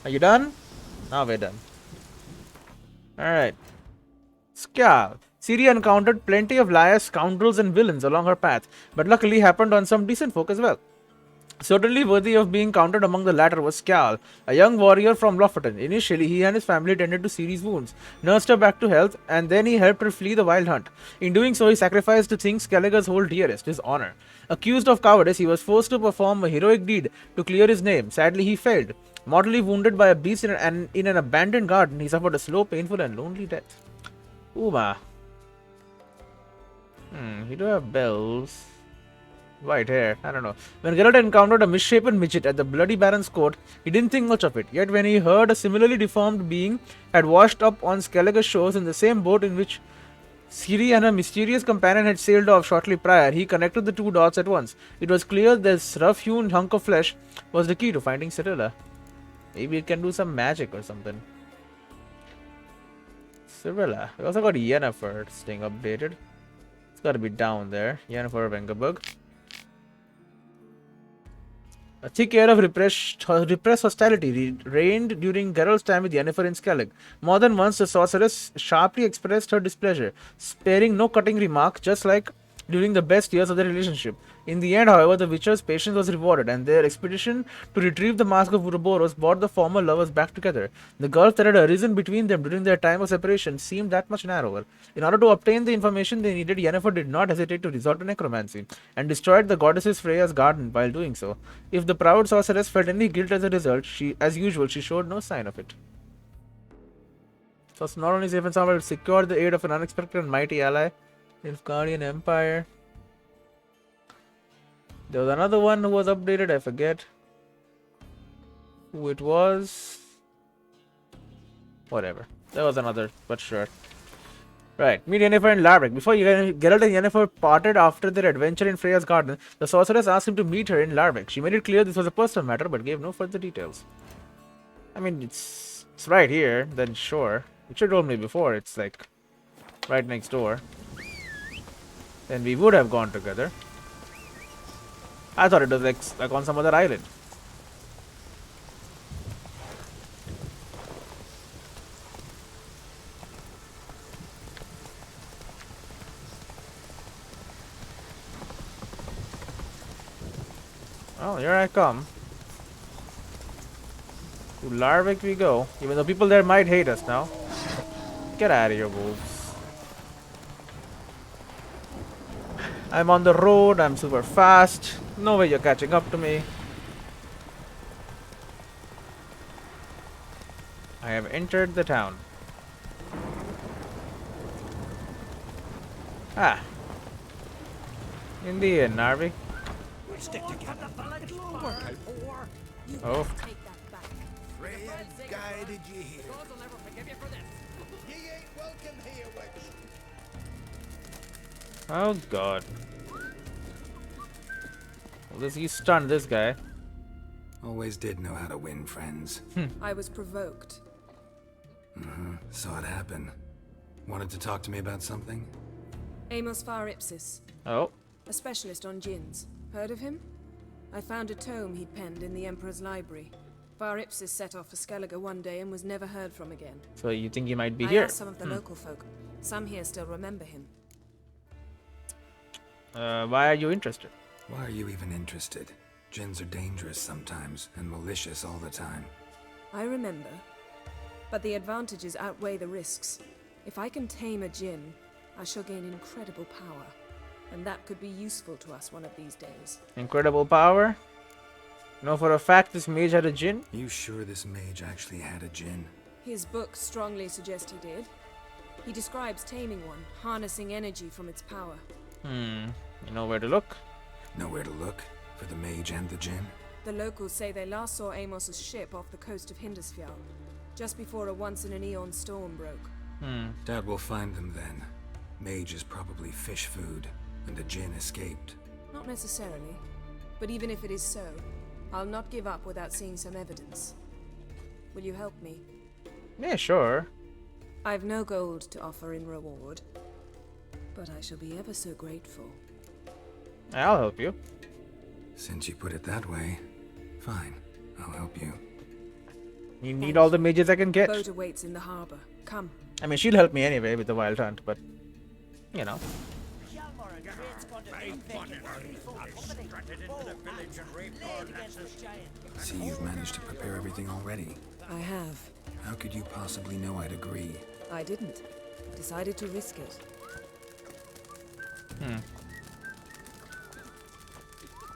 Are you done? Now we're done. Alright. Skjall. Ciri encountered plenty of liars, scoundrels and villains along her path, but luckily happened on some decent folk as well. Certainly worthy of being counted among the latter was Skjall, a young warrior from Lofoten. Initially, he and his family tended to Ciri's wounds, nursed her back to health, and then he helped her flee the Wild Hunt. In doing so, he sacrificed the thing Skellige's hold dearest, his honor. Accused of cowardice, he was forced to perform a heroic deed to clear his name. Sadly, he failed. Mortally wounded by a beast in an abandoned garden, he suffered a slow, painful and lonely death. Uma. He do have bells. White hair, I don't know. When Geralt encountered a misshapen midget at the Bloody Baron's court, he didn't think much of it. Yet when he heard a similarly deformed being had washed up on Skellige shores in the same boat in which Siri and her mysterious companion had sailed off shortly prior. He connected the two dots at once. It was clear this rough-hewn hunk of flesh was the key to finding Cyrilla. Maybe it can do some magic or something. Cyrilla. We also got Yennefer staying updated. It's gotta be down there. Yennefer Vengerberg. A thick air of repressed hostility reigned during Geralt's time with Yennefer in Skellig. More than once, the sorceress sharply expressed her displeasure, sparing no cutting remark, just like during the best years of their relationship. In the end, however, the Witcher's patience was rewarded, and their expedition to retrieve the Mask of Ouroboros brought the former lovers back together. The gulf that had arisen between them during their time of separation seemed that much narrower. In order to obtain the information they needed, Yennefer did not hesitate to resort to necromancy, and destroyed the goddess Freya's garden while doing so. If the proud sorceress felt any guilt as a result, as usual, she showed no sign of it. So it's not only safe and sound, but secured the aid of an unexpected and mighty ally. Nilfgaardian Empire. There was another one who was updated, I forget who it was. Whatever. There was another, but sure. Right, meet Yennefer and Larvick. Before Geralt and Yennefer parted after their adventure in Freya's garden, the sorceress asked him to meet her in Larvick. She made it clear this was a personal matter, but gave no further details. I mean, it's right here, then sure. You should have told me before, it's like right next door. Then we would have gone together. I thought it was like on some other island. Oh, here I come. To Larvick we go. Even though people there might hate us now. Get out of here, wolves. I'm on the road, I'm super fast. No way you're catching up to me. I have entered the town. Ah. In the end, Narvi. Oh. Freya guided you here. You ain't welcome here, Oh god. Well, he stunned this guy. Always did know how to win, friends. I was provoked. Saw it happen. Wanted to talk to me about something? Emulcifier Ipsis. Oh. A specialist on djinns. Heard of him? I found a tome he'd penned in the Emperor's library. Var Ipsis set off for Skellige one day and was never heard from again. So you think he might be I here? asked some of the local folk. Some here still remember him. Why are you interested? Why are you even interested? Djinns are dangerous sometimes, and malicious all the time. I remember. But the advantages outweigh the risks. If I can tame a djinn, I shall gain incredible power. And that could be useful to us one of these days. Incredible power? You know for a fact this mage had a djinn? You sure this mage actually had a djinn? His books strongly suggest he did. He describes taming one, harnessing energy from its power. You know where to look? Nowhere to look? For the mage and the djinn? The locals say they last saw Amos's ship off the coast of Hindisfjall, just before a once-in-an-eon storm broke. Doubt we'll find them then. Mage is probably fish food, and the djinn escaped. Not necessarily. But even if it is so, I'll not give up without seeing some evidence. Will you help me? Yeah, sure. I've no gold to offer in reward, but I shall be ever so grateful. I'll help you. Since you put it that way, fine. I'll help you. You need all the mages I can get. Boat awaits in the harbor. Come. I mean, she'll help me anyway with the wild hunt, but you know. See, you've managed to prepare everything already. I have. How could you possibly know I'd agree? I didn't. Decided to risk it.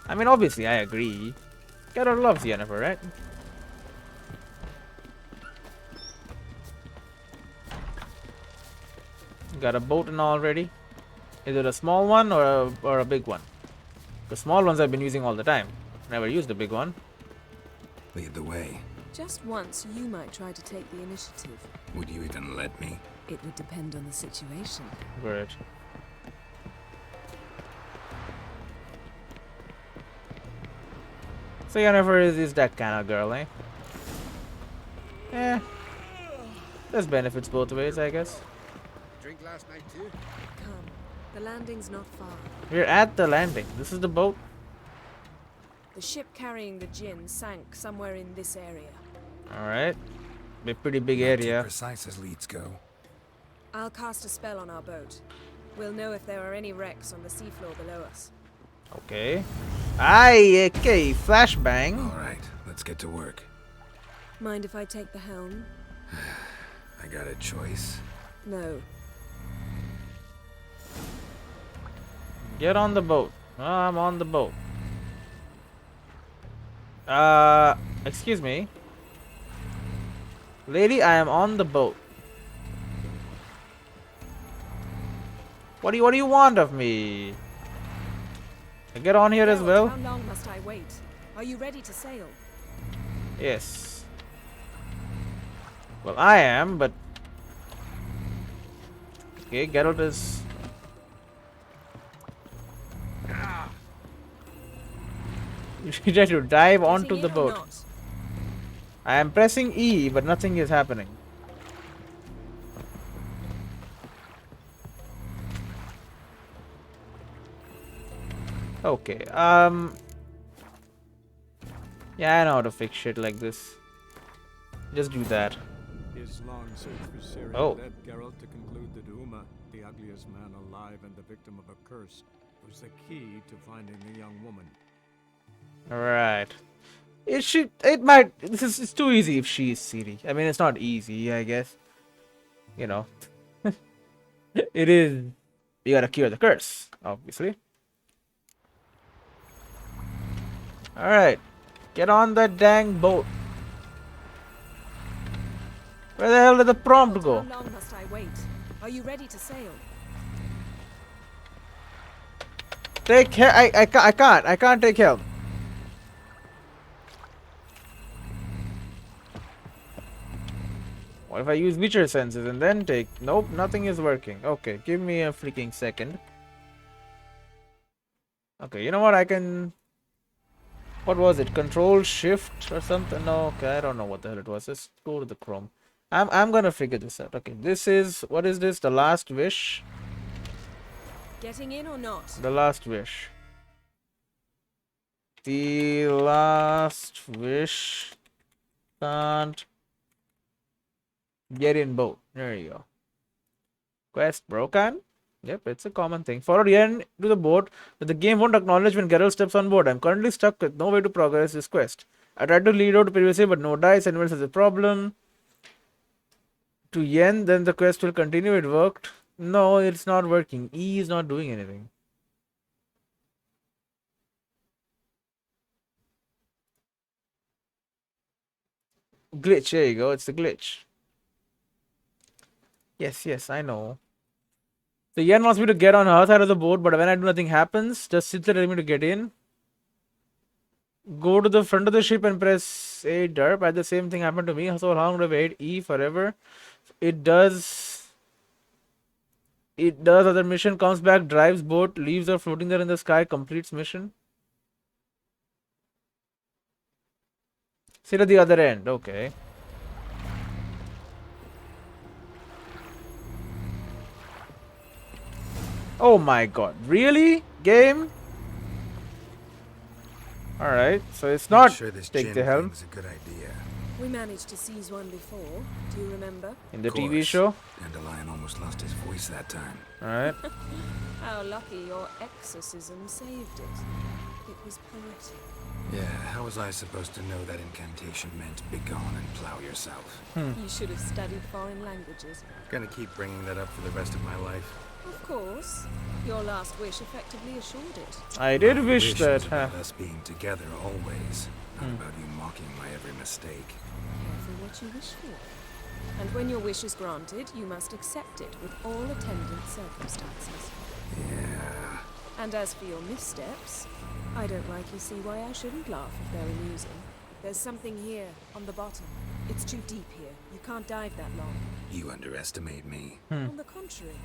I mean, obviously, I agree. Geralt loves Yennefer, right? Got a boat and all ready. Is it a small one or a big one? The small ones I've been using all the time. Never used a big one. Lead the way. Just once, you might try to take the initiative. Would you even let me? It would depend on the situation. Great. So Jennifer is that kind of girl, eh? Eh. There's benefits both ways, I guess. Drink last night too? Come, the landing's not far. We're at the landing. This is the boat. The ship carrying the gin sank somewhere in this area. Alright. Be a pretty big Not too area. precise as leads go. I'll cast a spell on our boat. We'll know if there are any wrecks on the seafloor below us. Okay. Aye, okay. Flashbang. Alright, let's get to work. Mind if I take the helm? I got a choice. No. Get on the boat. I'm on the boat. Excuse me. Lady, I am on the boat. What do you want of me? Get on here as Geralt, well. how long must I wait? Are you ready to sail? Yes. Well, I am, but okay, Geralt is. You try to dive onto the boat. I am pressing E, but nothing is happening. Okay, yeah, I know how to fix shit like this. Just do that. His long search for Ciri Oh. led Geralt to conclude that Uma, the ugliest man alive and the victim of a curse, was the key to finding the young woman. Alright. It might, it's too easy if she's Ciri. I mean, it's not easy, I guess. You know. It is, you gotta cure the curse, obviously. Alright. Get on that dang boat. Where the hell did the prompt go? How long must I wait? Are you ready to sail? Take care. I can't take help. What if I use Witcher senses and then take? Nope, nothing is working. Okay, give me a freaking second. Okay, you know what? I can. What was it? Control Shift or something? No, okay, I don't know what the hell it was. Let's go to the Chrome. I'm gonna figure this out. Okay, this is, what is this? The Last Wish. Getting in or not? The Last Wish. The Last Wish. Can't get in boat. There you go. Quest broken. Yep, it's a common thing. Follow Yen to the boat, but the game won't acknowledge when Geralt steps on board. I'm currently stuck with no way to progress this quest. I tried to lead out previously, but no dice. Anyone has a problem. To Yen, then the quest will continue. It worked. No, it's not working. E is not doing anything. Glitch, there you go. It's the glitch. Yes, I know. So Yen wants me to get on her side of the boat, but when I do, nothing happens. Just sit there, telling me to get in. Go to the front of the ship and press A derp. At the same thing happened to me. So long to wait. E forever. It does. Other mission comes back, drives boat, leaves her floating there in the sky, completes mission. Sit at the other end. Okay. Oh my god. Really? Game? Alright, so it's not sure this take gin the helm. thing's a good idea. We managed to seize one before. Do you remember? In the Of TV course. show? Dandelion almost lost his voice that time. Alright. How lucky your exorcism saved it. It was poetic. Yeah, how was I supposed to know that incantation meant begone and plow yourself? You should have studied foreign languages. Gonna keep bringing that up for the rest of my life. Of course. Your last wish effectively assured it. I did My wish that. was about us being together always, not about you mocking my every mistake. Careful what you wish for. And when your wish is granted, you must accept it with all attendant circumstances. Yeah. And as for your missteps, I don't rightly see why I shouldn't laugh if they're amusing. There's something here, on the bottom. It's too deep here. You can't dive that long. You underestimate me. On the contrary.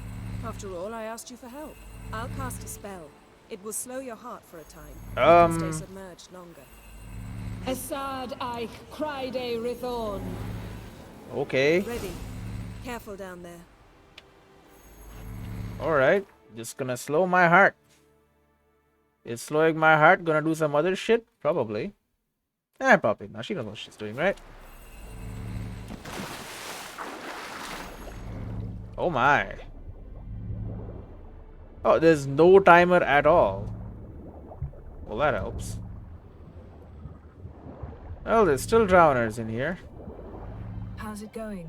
After all, I asked you for help. I'll cast a spell. It will slow your heart for a time. You can stay submerged longer. Assad I cried a Rithorn. Okay. Ready. Careful down there. Alright. Just gonna slow my heart. Is slowing my heart gonna do some other shit? Probably. Probably. Now she knows what she's doing, right? Oh my. Oh, there's no timer at all. Well, that helps. Oh, there's still drowners in here. How's it going?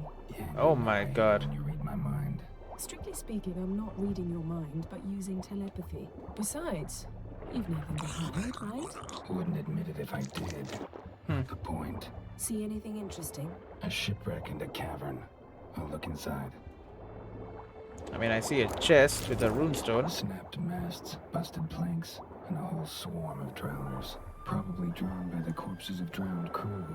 Oh my god. You read my mind. Strictly speaking, I'm not reading your mind, but using telepathy. Besides, you've nothing to hide, right? Wouldn't admit it if I did. The point. See anything interesting? A shipwreck and a cavern. I'll look inside. I mean, I see a chest with a runestone. Snapped masts, busted planks, and a whole swarm of drowners. Probably drawn by the corpses of drowned crew.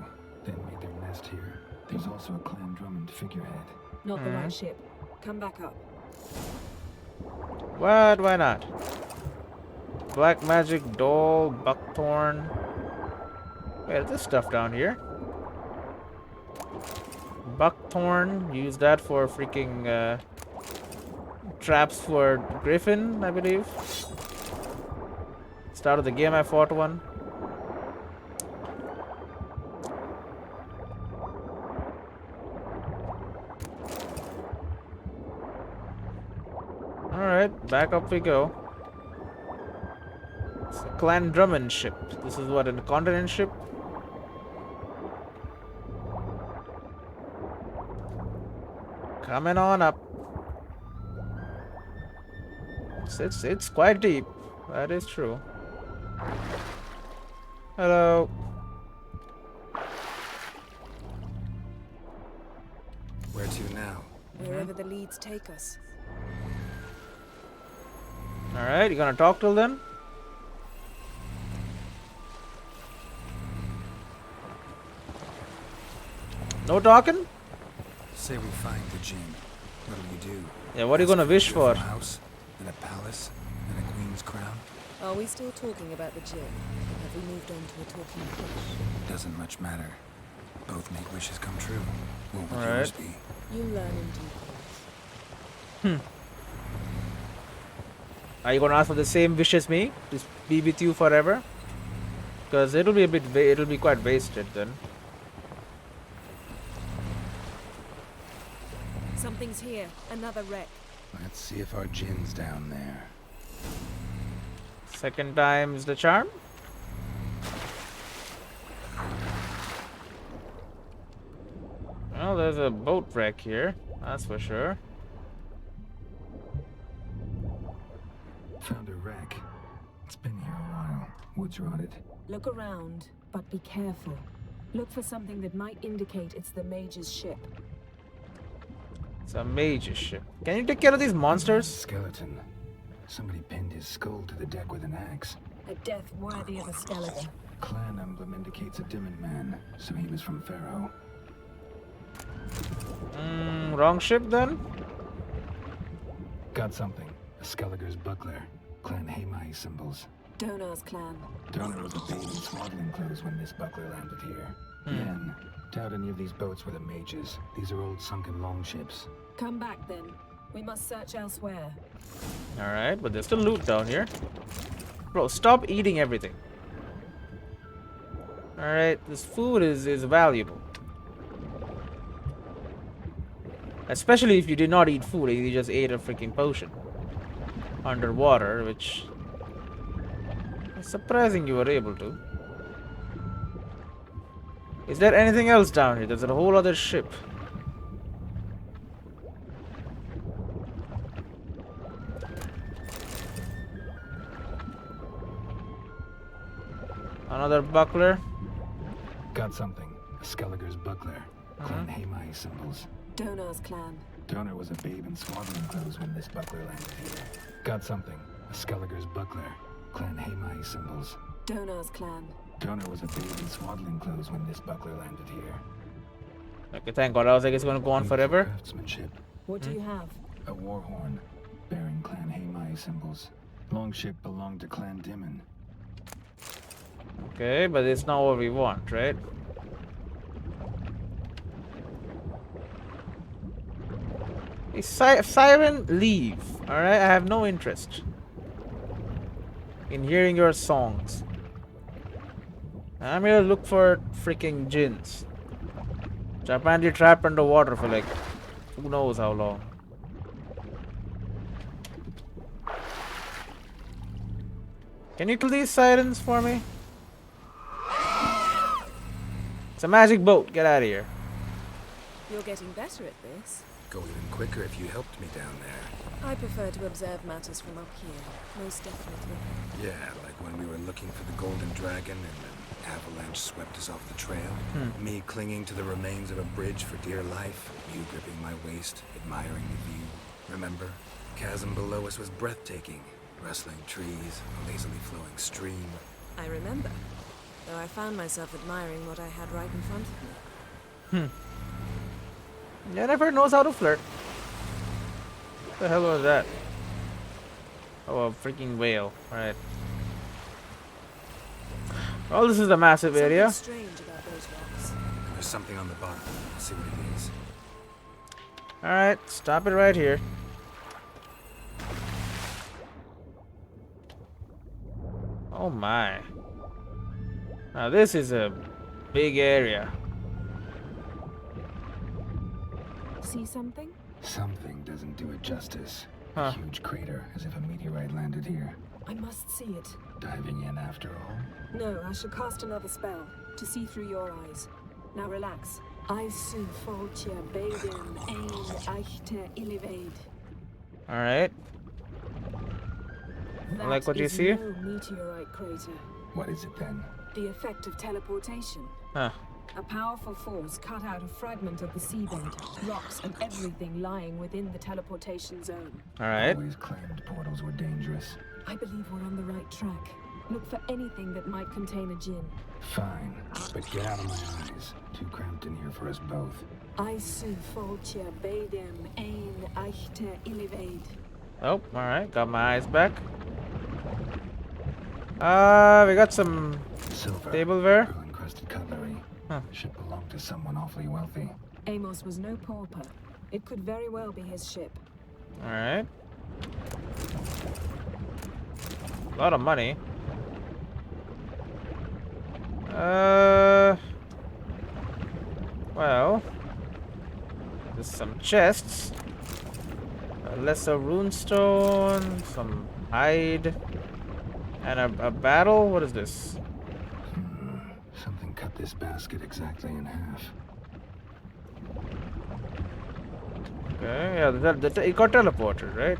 Then made their nest here. There's also a Clan Drummond figurehead. Not the right ship. Come back up. What? Why not? Black magic doll, buckthorn. Wait, there's stuff down here. Buckthorn. Use that for freaking traps for Griffin, I believe. Start of the game, I fought one. Alright, back up we go. It's a Clan Drummond ship. This is what, a continent ship? Coming on up. It's quite deep. That is true. Hello. Where to now? Wherever the leads take us. Alright, you gonna talk till then? No talking? Say we find the gin. What do we do? Yeah, what are you gonna wish for? A house, and a palace, and a queen's crown? Are we still talking about the gin? Have we moved on to a talking fish? Doesn't much matter. Both make wishes come true. What would Alright. yours be? You learn in due course. Are you gonna ask for the same wish as me? Just be with you forever? Because it'll be a bit, it'll be quite wasted then. Something's here. Another wreck. Let's see if our gin's down there. Second time's the charm. Well, there's a boat wreck here. That's for sure. Found a wreck. It's been here a while. Wood's rotted. Look around, but be careful. Look for something that might indicate it's the mage's ship. It's a mage's ship. Can you take care of these monsters? Skeleton. Somebody pinned his skull to the deck with an axe. A death worthy of a skeleton. Clan emblem indicates a Dimon man, so he was from Pharaoh. Wrong ship then? Got something. A Skelliger's buckler. Clan Hamai symbols. Donar's clan. Donor was a baby in swaddling clothes when this buckler landed here. Yen. Doubt any of these boats were the mages. These are old sunken longships. Come back then. We must search elsewhere. Alright, but there's still loot down here. Bro, stop eating everything. Alright, this food is valuable. Especially if you did not eat food and you just ate a freaking potion. Underwater, which... it's surprising you were able to. Is there anything else down here? There's a whole other ship. Another buckler. Got something. A Skelliger's buckler. Clan Hamai symbols. Donar's clan. Donor was a babe in swaddling clothes when this buckler landed here. Got something. A Skelliger's buckler. Clan Hamai symbols. Donar's clan. Donor was a baby in swaddling clothes when this buckler landed here. Okay, thank God. I was like, it's gonna go on forever. Craftsmanship. What do you have? A war horn, bearing Clan Haemai symbols. Longship belonged to Clan Dimon. Okay, but it's not what we want, right? Hey, Siren, leave. Alright, I have no interest in hearing your songs. I'm here to look for freaking gins. Which are apparently trapped underwater for like who knows how long. Can you kill these sirens for me? It's a magic boat. Get out of here. You're getting better at this. Go even quicker if you helped me down there. I prefer to observe matters from up here, most definitely. Yeah, like when we were looking for the golden dragon and an avalanche swept us off the trail. Me clinging to the remains of a bridge for dear life. You gripping my waist, admiring the view. Remember? The chasm below us was breathtaking. Rustling trees, a lazily flowing stream. I remember, though I found myself admiring what I had right in front of me. Jennifer knows how to flirt. What the hell was that? Oh, a freaking whale. Alright. Well, this is a massive area. Something strange about those rocks. There's something on the bottom. Let's see what it is. Alright, stop it right here. Oh my. Now this is a big area. See something? Something doesn't do it justice. Huh. A huge crater, as if a meteorite landed here. I must see it. Diving in after all? No, I shall cast another spell to see through your eyes. Now relax. Aisu foltja beidem ein eichte illivaid. Alright. I like what you see? No meteorite crater. What is it then? The effect of teleportation. Huh. A powerful force cut out a fragment of the seabed, rocks and everything lying within the teleportation zone. Alright. Always claimed portals were dangerous. I believe we're on the right track. Look for anything that might contain a djinn. Fine, but get out of my eyes. Too cramped in here for us both. Aisu foltja beidem ein eichte illivaid. Oh, alright. Got my eyes back. We got some Silver, tableware. pearl-encrusted cutlery. Huh. Should belong to someone awfully wealthy. Amos was no pauper. It could very well be his ship. Alright. A lot of money. Well, there's some chests. A lesser runestone, some hide, and a battle. What is this? Something cut this basket exactly in half. Okay, yeah, it got teleported, right?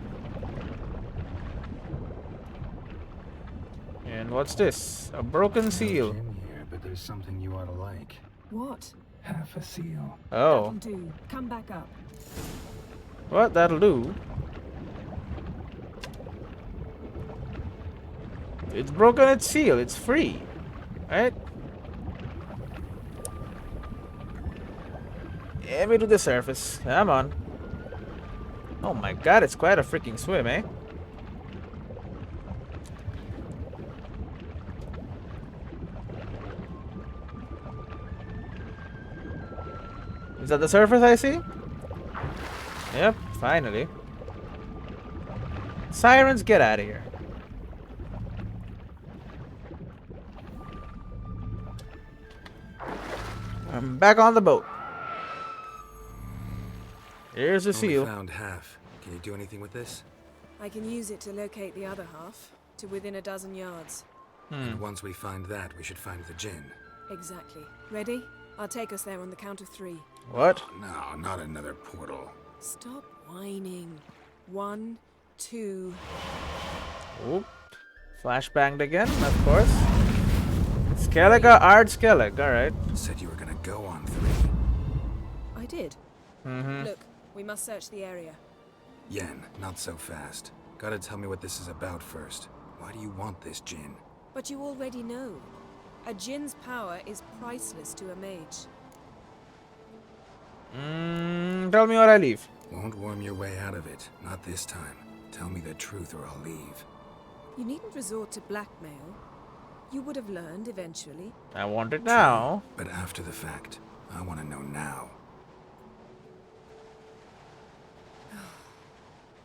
And what's this? A broken seal. Gin here, but there's something you ought to like. What? Half a seal. Oh. That'll do. Come back up. What? That'll do. It's broken its seal. It's free. Right? Get me to the surface. Come on. Oh my god, it's quite a freaking swim, eh? Is that the surface I see? Yep, finally. Sirens, get out of here. I'm back on the boat. Here's the Only seal. found half. Can you do anything with this? I can use it to locate the other half, to within a dozen yards. And once we find that, we should find the gin. Exactly. Ready? I'll take us there on the count of 3. What? No, not another portal. Stop whining. 1, 2... Oop. Flashbanged again, of course. Skellig, Ard Skellig, alright. Said you were gonna go on 3. I did. Mm-hmm. Look, we must search the area. Yen, not so fast. Gotta tell me what this is about first. Why do you want this gin? But you already know. A djinn's power is priceless to a mage. Tell me or I leave. Won't worm your way out of it. Not this time. Tell me the truth or I'll leave. You needn't resort to blackmail. You would have learned eventually. I want it now. But after the fact. I want to know now.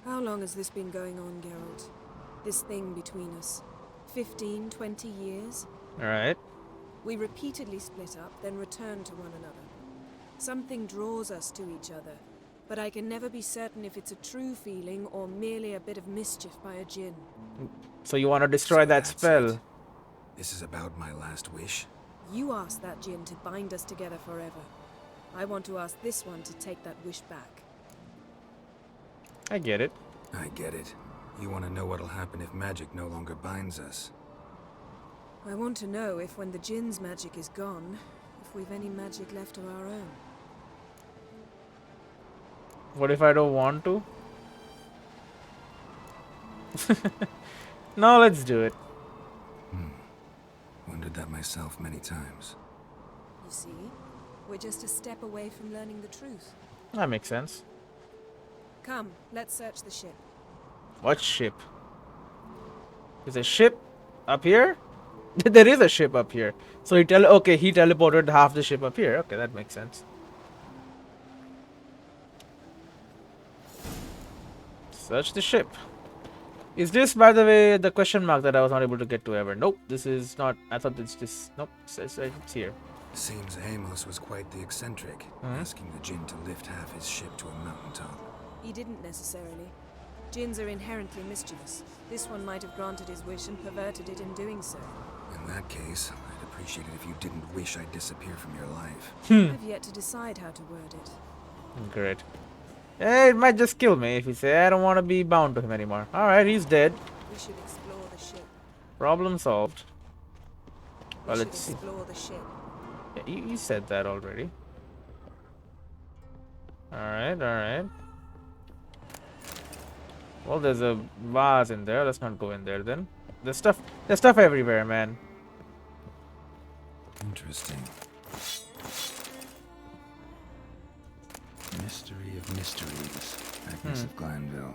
How long has this been going on, Geralt? This thing between us? 15, 20 years? Alright. We repeatedly split up, then return to one another. Something draws us to each other, but I can never be certain if it's a true feeling or merely a bit of mischief by a djinn. So you want to destroy that spell? It. This is about my last wish? You asked that djinn to bind us together forever. I want to ask this one to take that wish back. I get it. I get it. You want to know what'll happen if magic no longer binds us. I want to know if when the djinn's magic is gone, if we've any magic left of our own. What if I don't want to? No, let's do it. Wondered that myself many times. You see, we're just a step away from learning the truth. That makes sense. Come, let's search the ship. What ship? There's a ship up here? There is a ship up here. So he teleported half the ship up here. Okay, that makes sense. Search the ship. Is this, by the way, the question mark that I was not able to get to ever? Nope, this is not. I thought it's just. Nope, it's here. Seems Amos was quite the eccentric, asking the djinn to lift half his ship to a mountaintop. He didn't necessarily. Djinns are inherently mischievous. This one might have granted his wish and perverted it in doing so. In that case, I'd appreciate it if you didn't wish I'd disappear from your life. I've yet to decide how to word it. Great. It might just kill me if you say I don't want to be bound to him anymore. Alright, he's dead. We should explore the ship. Problem solved. We Well, should let's see. explore the ship. Yeah, you said that already. Alright. Well, there's a vase in there. Let's not go in there then. There's stuff everywhere, man. Interesting. Mystery of Mysteries. Agnes of Glanville.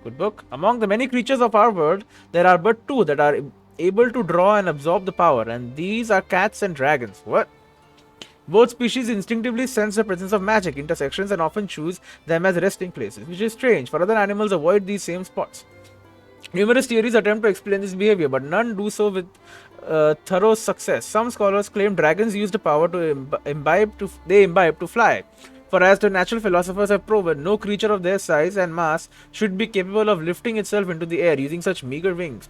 Good book. Among the many creatures of our world, there are but two that are able to draw and absorb the power, and these are cats and dragons. What? Both species instinctively sense the presence of magic intersections and often choose them as resting places, which is strange, for other animals avoid these same spots. Numerous theories attempt to explain this behavior, but none do so with thorough success. Some scholars claim dragons use the power to imbibe to fly. For as the natural philosophers have proven, no creature of their size and mass should be capable of lifting itself into the air using such meager wings.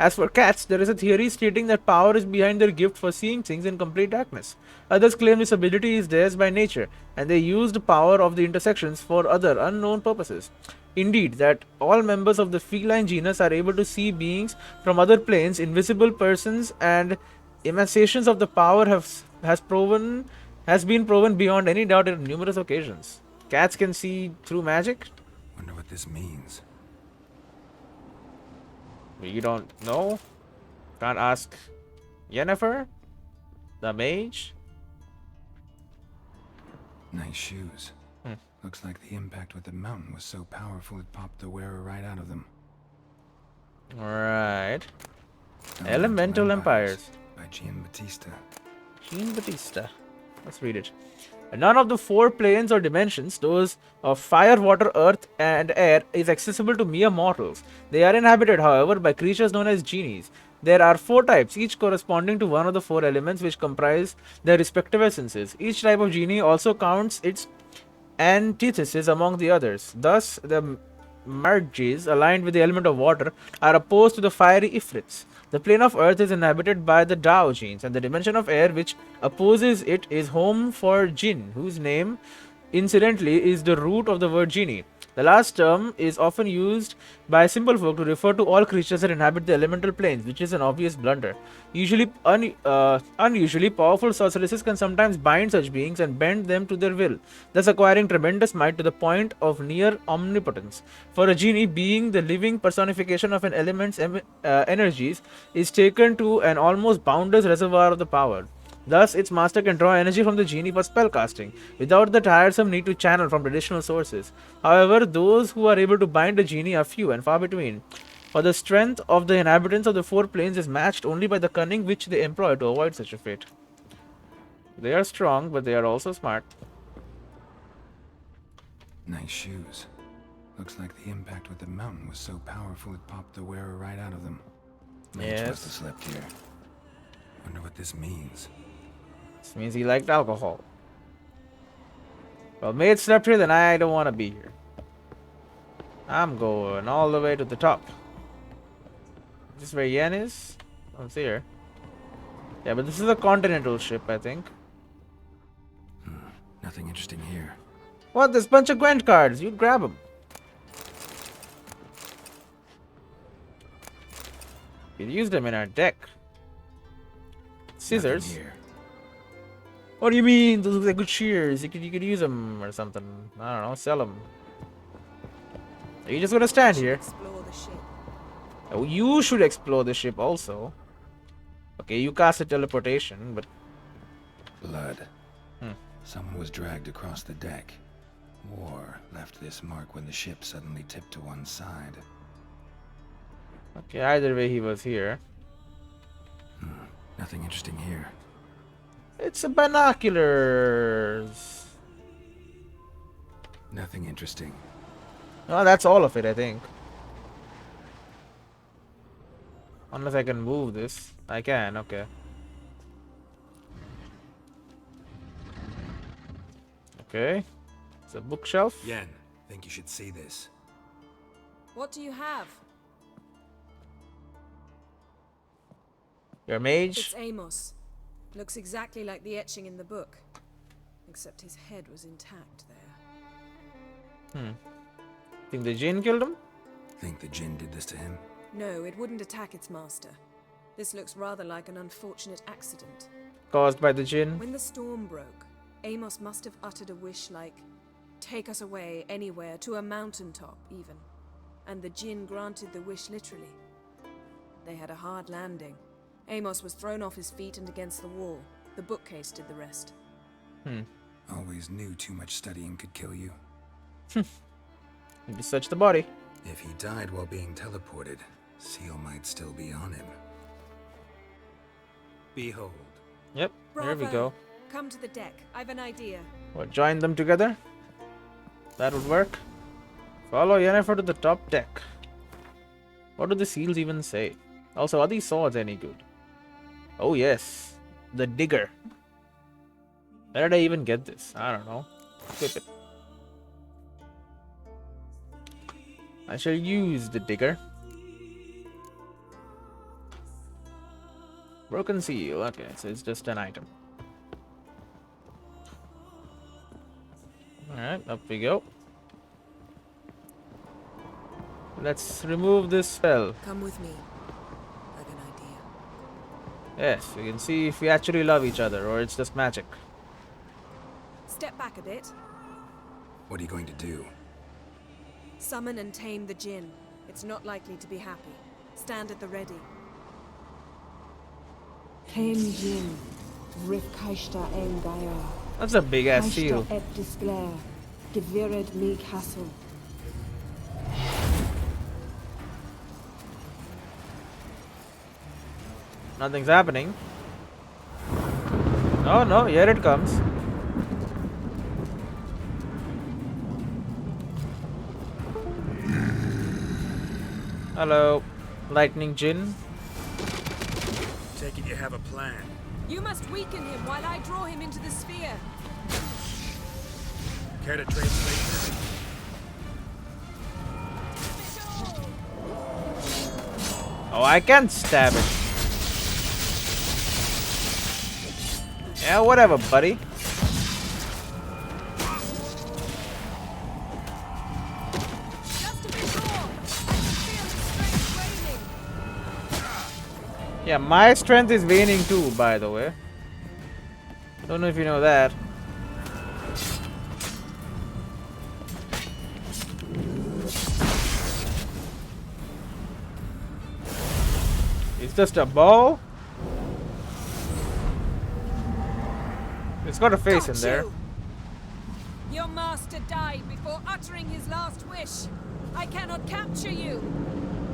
As for cats, there is a theory stating that power is behind their gift for seeing things in complete darkness. Others claim this ability is theirs by nature, and they use the power of the intersections for other unknown purposes. Indeed, that all members of the feline genus are able to see beings from other planes, invisible persons, and emanations of the power has been proven beyond any doubt on numerous occasions. Cats can see through magic? Wonder what this means. You don't know? Can't ask Yennefer? The mage? Nice shoes. Looks like the impact with the mountain was so powerful it popped the wearer right out of them. Alright. Elemental Empires. By Giambattista. Giambattista. Let's read it. None of the four planes or dimensions, those of fire, water, earth, and air, is accessible to mere mortals. They are inhabited, however, by creatures known as genies. There are 4 types, each corresponding to one of the 4 elements which comprise their respective essences. Each type of genie also counts its antithesis among the others. Thus, the Marges, aligned with the element of water, are opposed to the fiery Ifrits. The plane of earth is inhabited by the Dao genes, and the dimension of air which opposes it is home for Jinn, whose name, incidentally, is the root of the word genie. The last term is often used by simple folk to refer to all creatures that inhabit the elemental planes, which is an obvious blunder. Unusually, powerful sorceresses can sometimes bind such beings and bend them to their will, thus acquiring tremendous might to the point of near omnipotence. For a genie, being the living personification of an element's energies is taken to an almost boundless reservoir of the power. Thus, its master can draw energy from the genie for spellcasting, without the tiresome need to channel from traditional sources. However, those who are able to bind a genie are few and far between, for the strength of the inhabitants of the four planes is matched only by the cunning which they employ to avoid such a fate. They are strong, but they are also smart. Nice shoes. Looks like the impact with the mountain was so powerful it popped the wearer right out of them. Mage must have slept here. Wonder what this means. This means he liked alcohol. Well, Mage slept here, then I don't want to be here. I'm going all the way to the top. Is this where Yen is? Oh, it's here. Yeah, but this is a continental ship, I think. Nothing interesting here. What? There's a bunch of Gwent cards. You'd grab them. We used them in our deck. Scissors. What do you mean? Those look like good shears. You could use them or something. I don't know. Sell them. Are you just gonna stand here? Explore the ship. Oh, you should explore the ship also. Okay, you cast a teleportation, but blood. Someone was dragged across the deck. War left this mark when the ship suddenly tipped to one side. Okay, either way he was here. Nothing interesting here. It's a binoculars. Nothing interesting. Oh, that's all of it, I think. Unless I can move this. I can, okay. Okay. It's a bookshelf. Yen, think you should see this. What do you have? Your mage? It's Amos. Looks exactly like the etching in the book. Except his head was intact there. Think the Jinn killed him? Think the Jinn did this to him? No, it wouldn't attack its master. This looks rather like an unfortunate accident. Caused by the Jinn? When the storm broke, Amos must have uttered a wish like, take us away anywhere, to a mountaintop even. And the Jinn granted the wish literally. They had a hard landing. Amos was thrown off his feet and against the wall. The bookcase did the rest. Always knew too much studying could kill you. Maybe search the body. If he died while being teleported, Seal might still be on him. Behold. Yep, there we go. Come to the deck. I've an idea. What, join them together? That would work. Follow Yennefer to the top deck. What do the seals even say? Also, are these swords any good? Oh yes, the digger. Where did I even get this? I don't know. Equip it. I shall use the digger. Broken seal. Okay, so it's just an item. Alright, up we go. Let's remove this spell. Come with me. I've an idea. Yes, we can see if we actually love each other or it's just magic. Step back a bit. What are you going to do? Summon and tame the Jinn. It's not likely to be happy. Stand at the ready. Tame Jinn. Rifkaishta Engaya. That's a big ass seal. Et Disclair. Gevired me castle. Nothing's happening. Oh no, here it comes. Hello, Lightning Jinn. Take it you have a plan. You must weaken him while I draw him into the sphere. Care to translate? Oh, I can stab it. Yeah, whatever, buddy. Yeah, my strength is waning too, by the way. Don't know if you know that. It's just a bow. It's got a face in there. Your master died before uttering his last wish. I cannot capture you.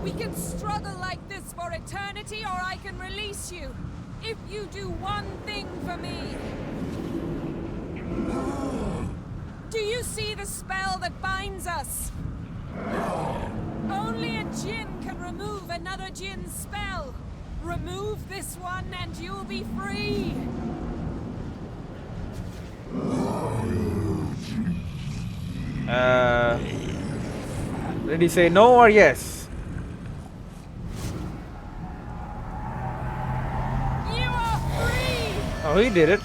We can struggle like this for eternity, or I can release you. If you do one thing for me. Do you see the spell that binds us? Only a djinn can remove another djinn's spell. Remove this one and you'll be free. Did he say no or yes? You are free! Oh, he did it.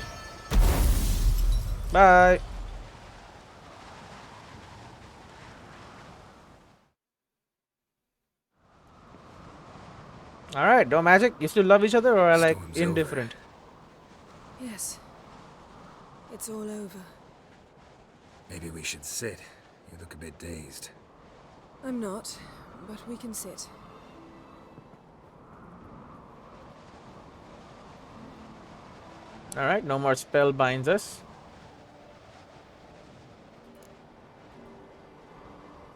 Bye. Alright, no magic. You still love each other or are like Storm's indifferent? Yes. It's all over. Maybe we should sit. You look a bit dazed. I'm not, but we can sit. Alright, no more spell binds us.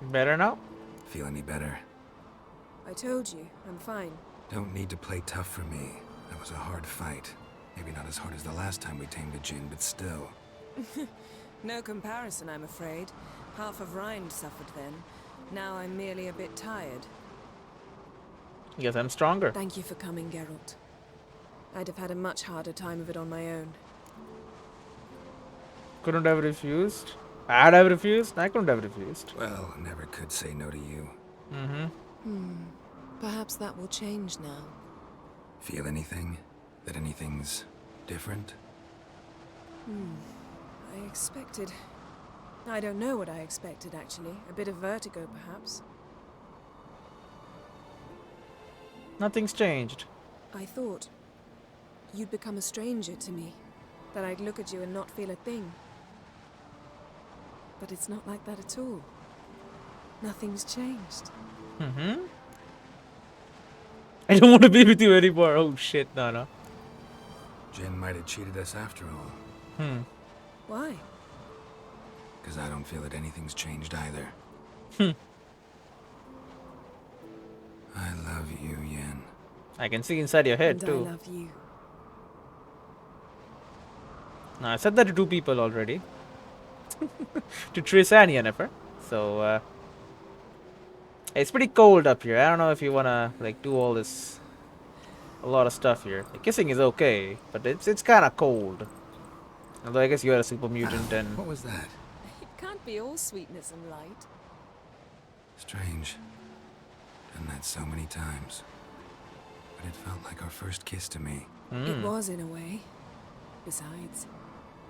Better now? Feel any better? I told you, I'm fine. Don't need to play tough for me. That was a hard fight. Maybe not as hard as the last time we tamed a djinn, but still. No comparison, I'm afraid. Half of Rind suffered then. Now I'm merely a bit tired. Yes, I'm stronger. Thank you for coming, Geralt. I'd have had a much harder time of it on my own. Couldn't have refused. I'd have refused. I couldn't have refused. Well, never could say no to you. Perhaps that will change now. Feel anything? That anything's different? I expected... I don't know what I expected, actually. A bit of vertigo, perhaps. Nothing's changed. I thought you'd become a stranger to me. That I'd look at you and not feel a thing. But it's not like that at all. Nothing's changed. I don't want to be with you anymore. Oh shit, no. Jinn might have cheated us after all. Why? Because I don't feel that anything's changed either. I love you, Yen. I can see inside your head And too. I love you. No, I said that to two people already. To Triss and Yennefer. So, it's pretty cold up here. I don't know if you wanna like do all this, a lot of stuff here. The kissing is okay, but it's kind of cold. Although I guess you're a super mutant and. What was that? It can't be all sweetness and light. Strange. Done that so many times. But it felt like our first kiss to me. It was in a way. Besides,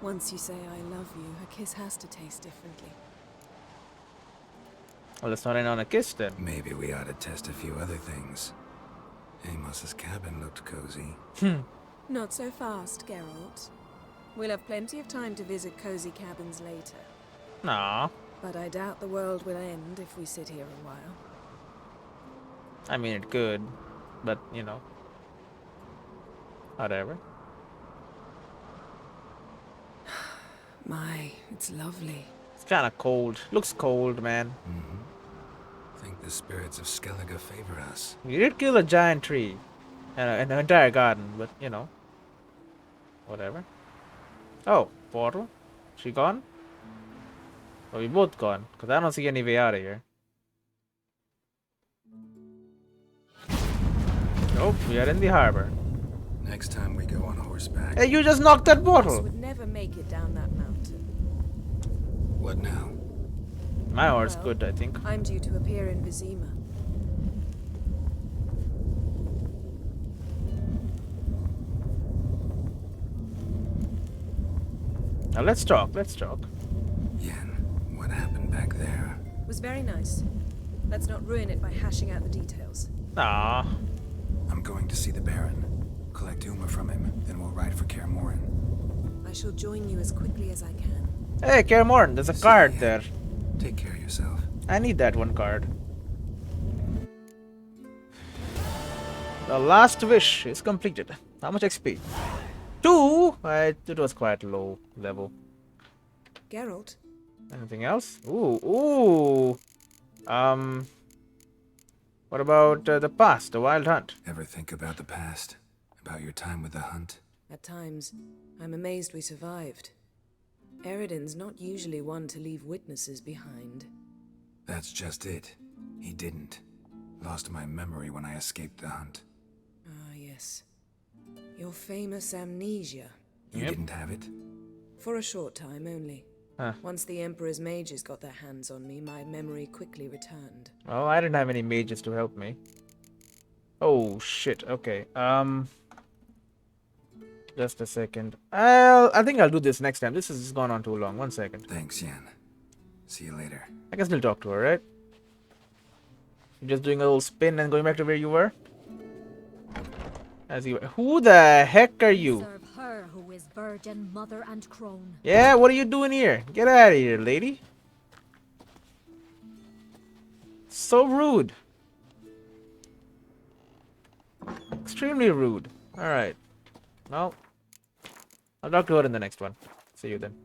once you say I love you, a kiss has to taste differently. Well, let's not end on a kiss then. Maybe we ought to test a few other things. Amos's cabin looked cozy. Not so fast, Geralt. We'll have plenty of time to visit cozy cabins later. Nah. But I doubt the world will end if we sit here a while. I mean, it could, but you know, whatever. My, it's lovely. It's kind of cold. Looks cold, man. Think the spirits of Skellige favor us. We did kill a giant tree and an entire garden, but you know, whatever. Oh, portal. She gone? Or we both gone? Because I don't see any way out of here. Nope, we are in the harbor. Next time we go on horseback. Hey, you just knocked that Us bottle! would never make it down that mountain. What now? My horse Well, good, I think. I'm due to appear in Vizima. Now let's talk, let's talk. Yen, what happened back there? It was very nice. Let's not ruin it by hashing out the details. Nah. I'm going to see the Baron. collect Uma from him, then we'll ride for Kaer Morhen. I shall join you as quickly as I can. Hey, Kaer Morhen, there's a card there. Take care of yourself. I need that one card. The last wish is completed. How much XP? 2? It was quite low level. Geralt? Anything else? Ooh. What about the past, the Wild Hunt? Ever think about the past? About your time with the hunt? At times, I'm amazed we survived. Eridan's not usually one to leave witnesses behind. That's just it. He didn't. Lost my memory when I escaped the hunt. Ah, yes. Your famous amnesia. You didn't have it? For a short time only. Huh. Once the Emperor's mages got their hands on me, my memory quickly returned. Well, I didn't have any mages to help me. Oh, shit. Okay. Just a second. I think I'll do this next time. This has just gone on too long. 1 second. Thanks, Yan. See you later. I can still talk to her, right? You're just doing a little spin and going back to where you were? As you were. Who the heck are you? Serve her who is virgin, mother, and crone. Yeah, what are you doing here? Get out of here, lady. So rude. Extremely rude. Alright. Well, I'll talk to her in the next one. See you then.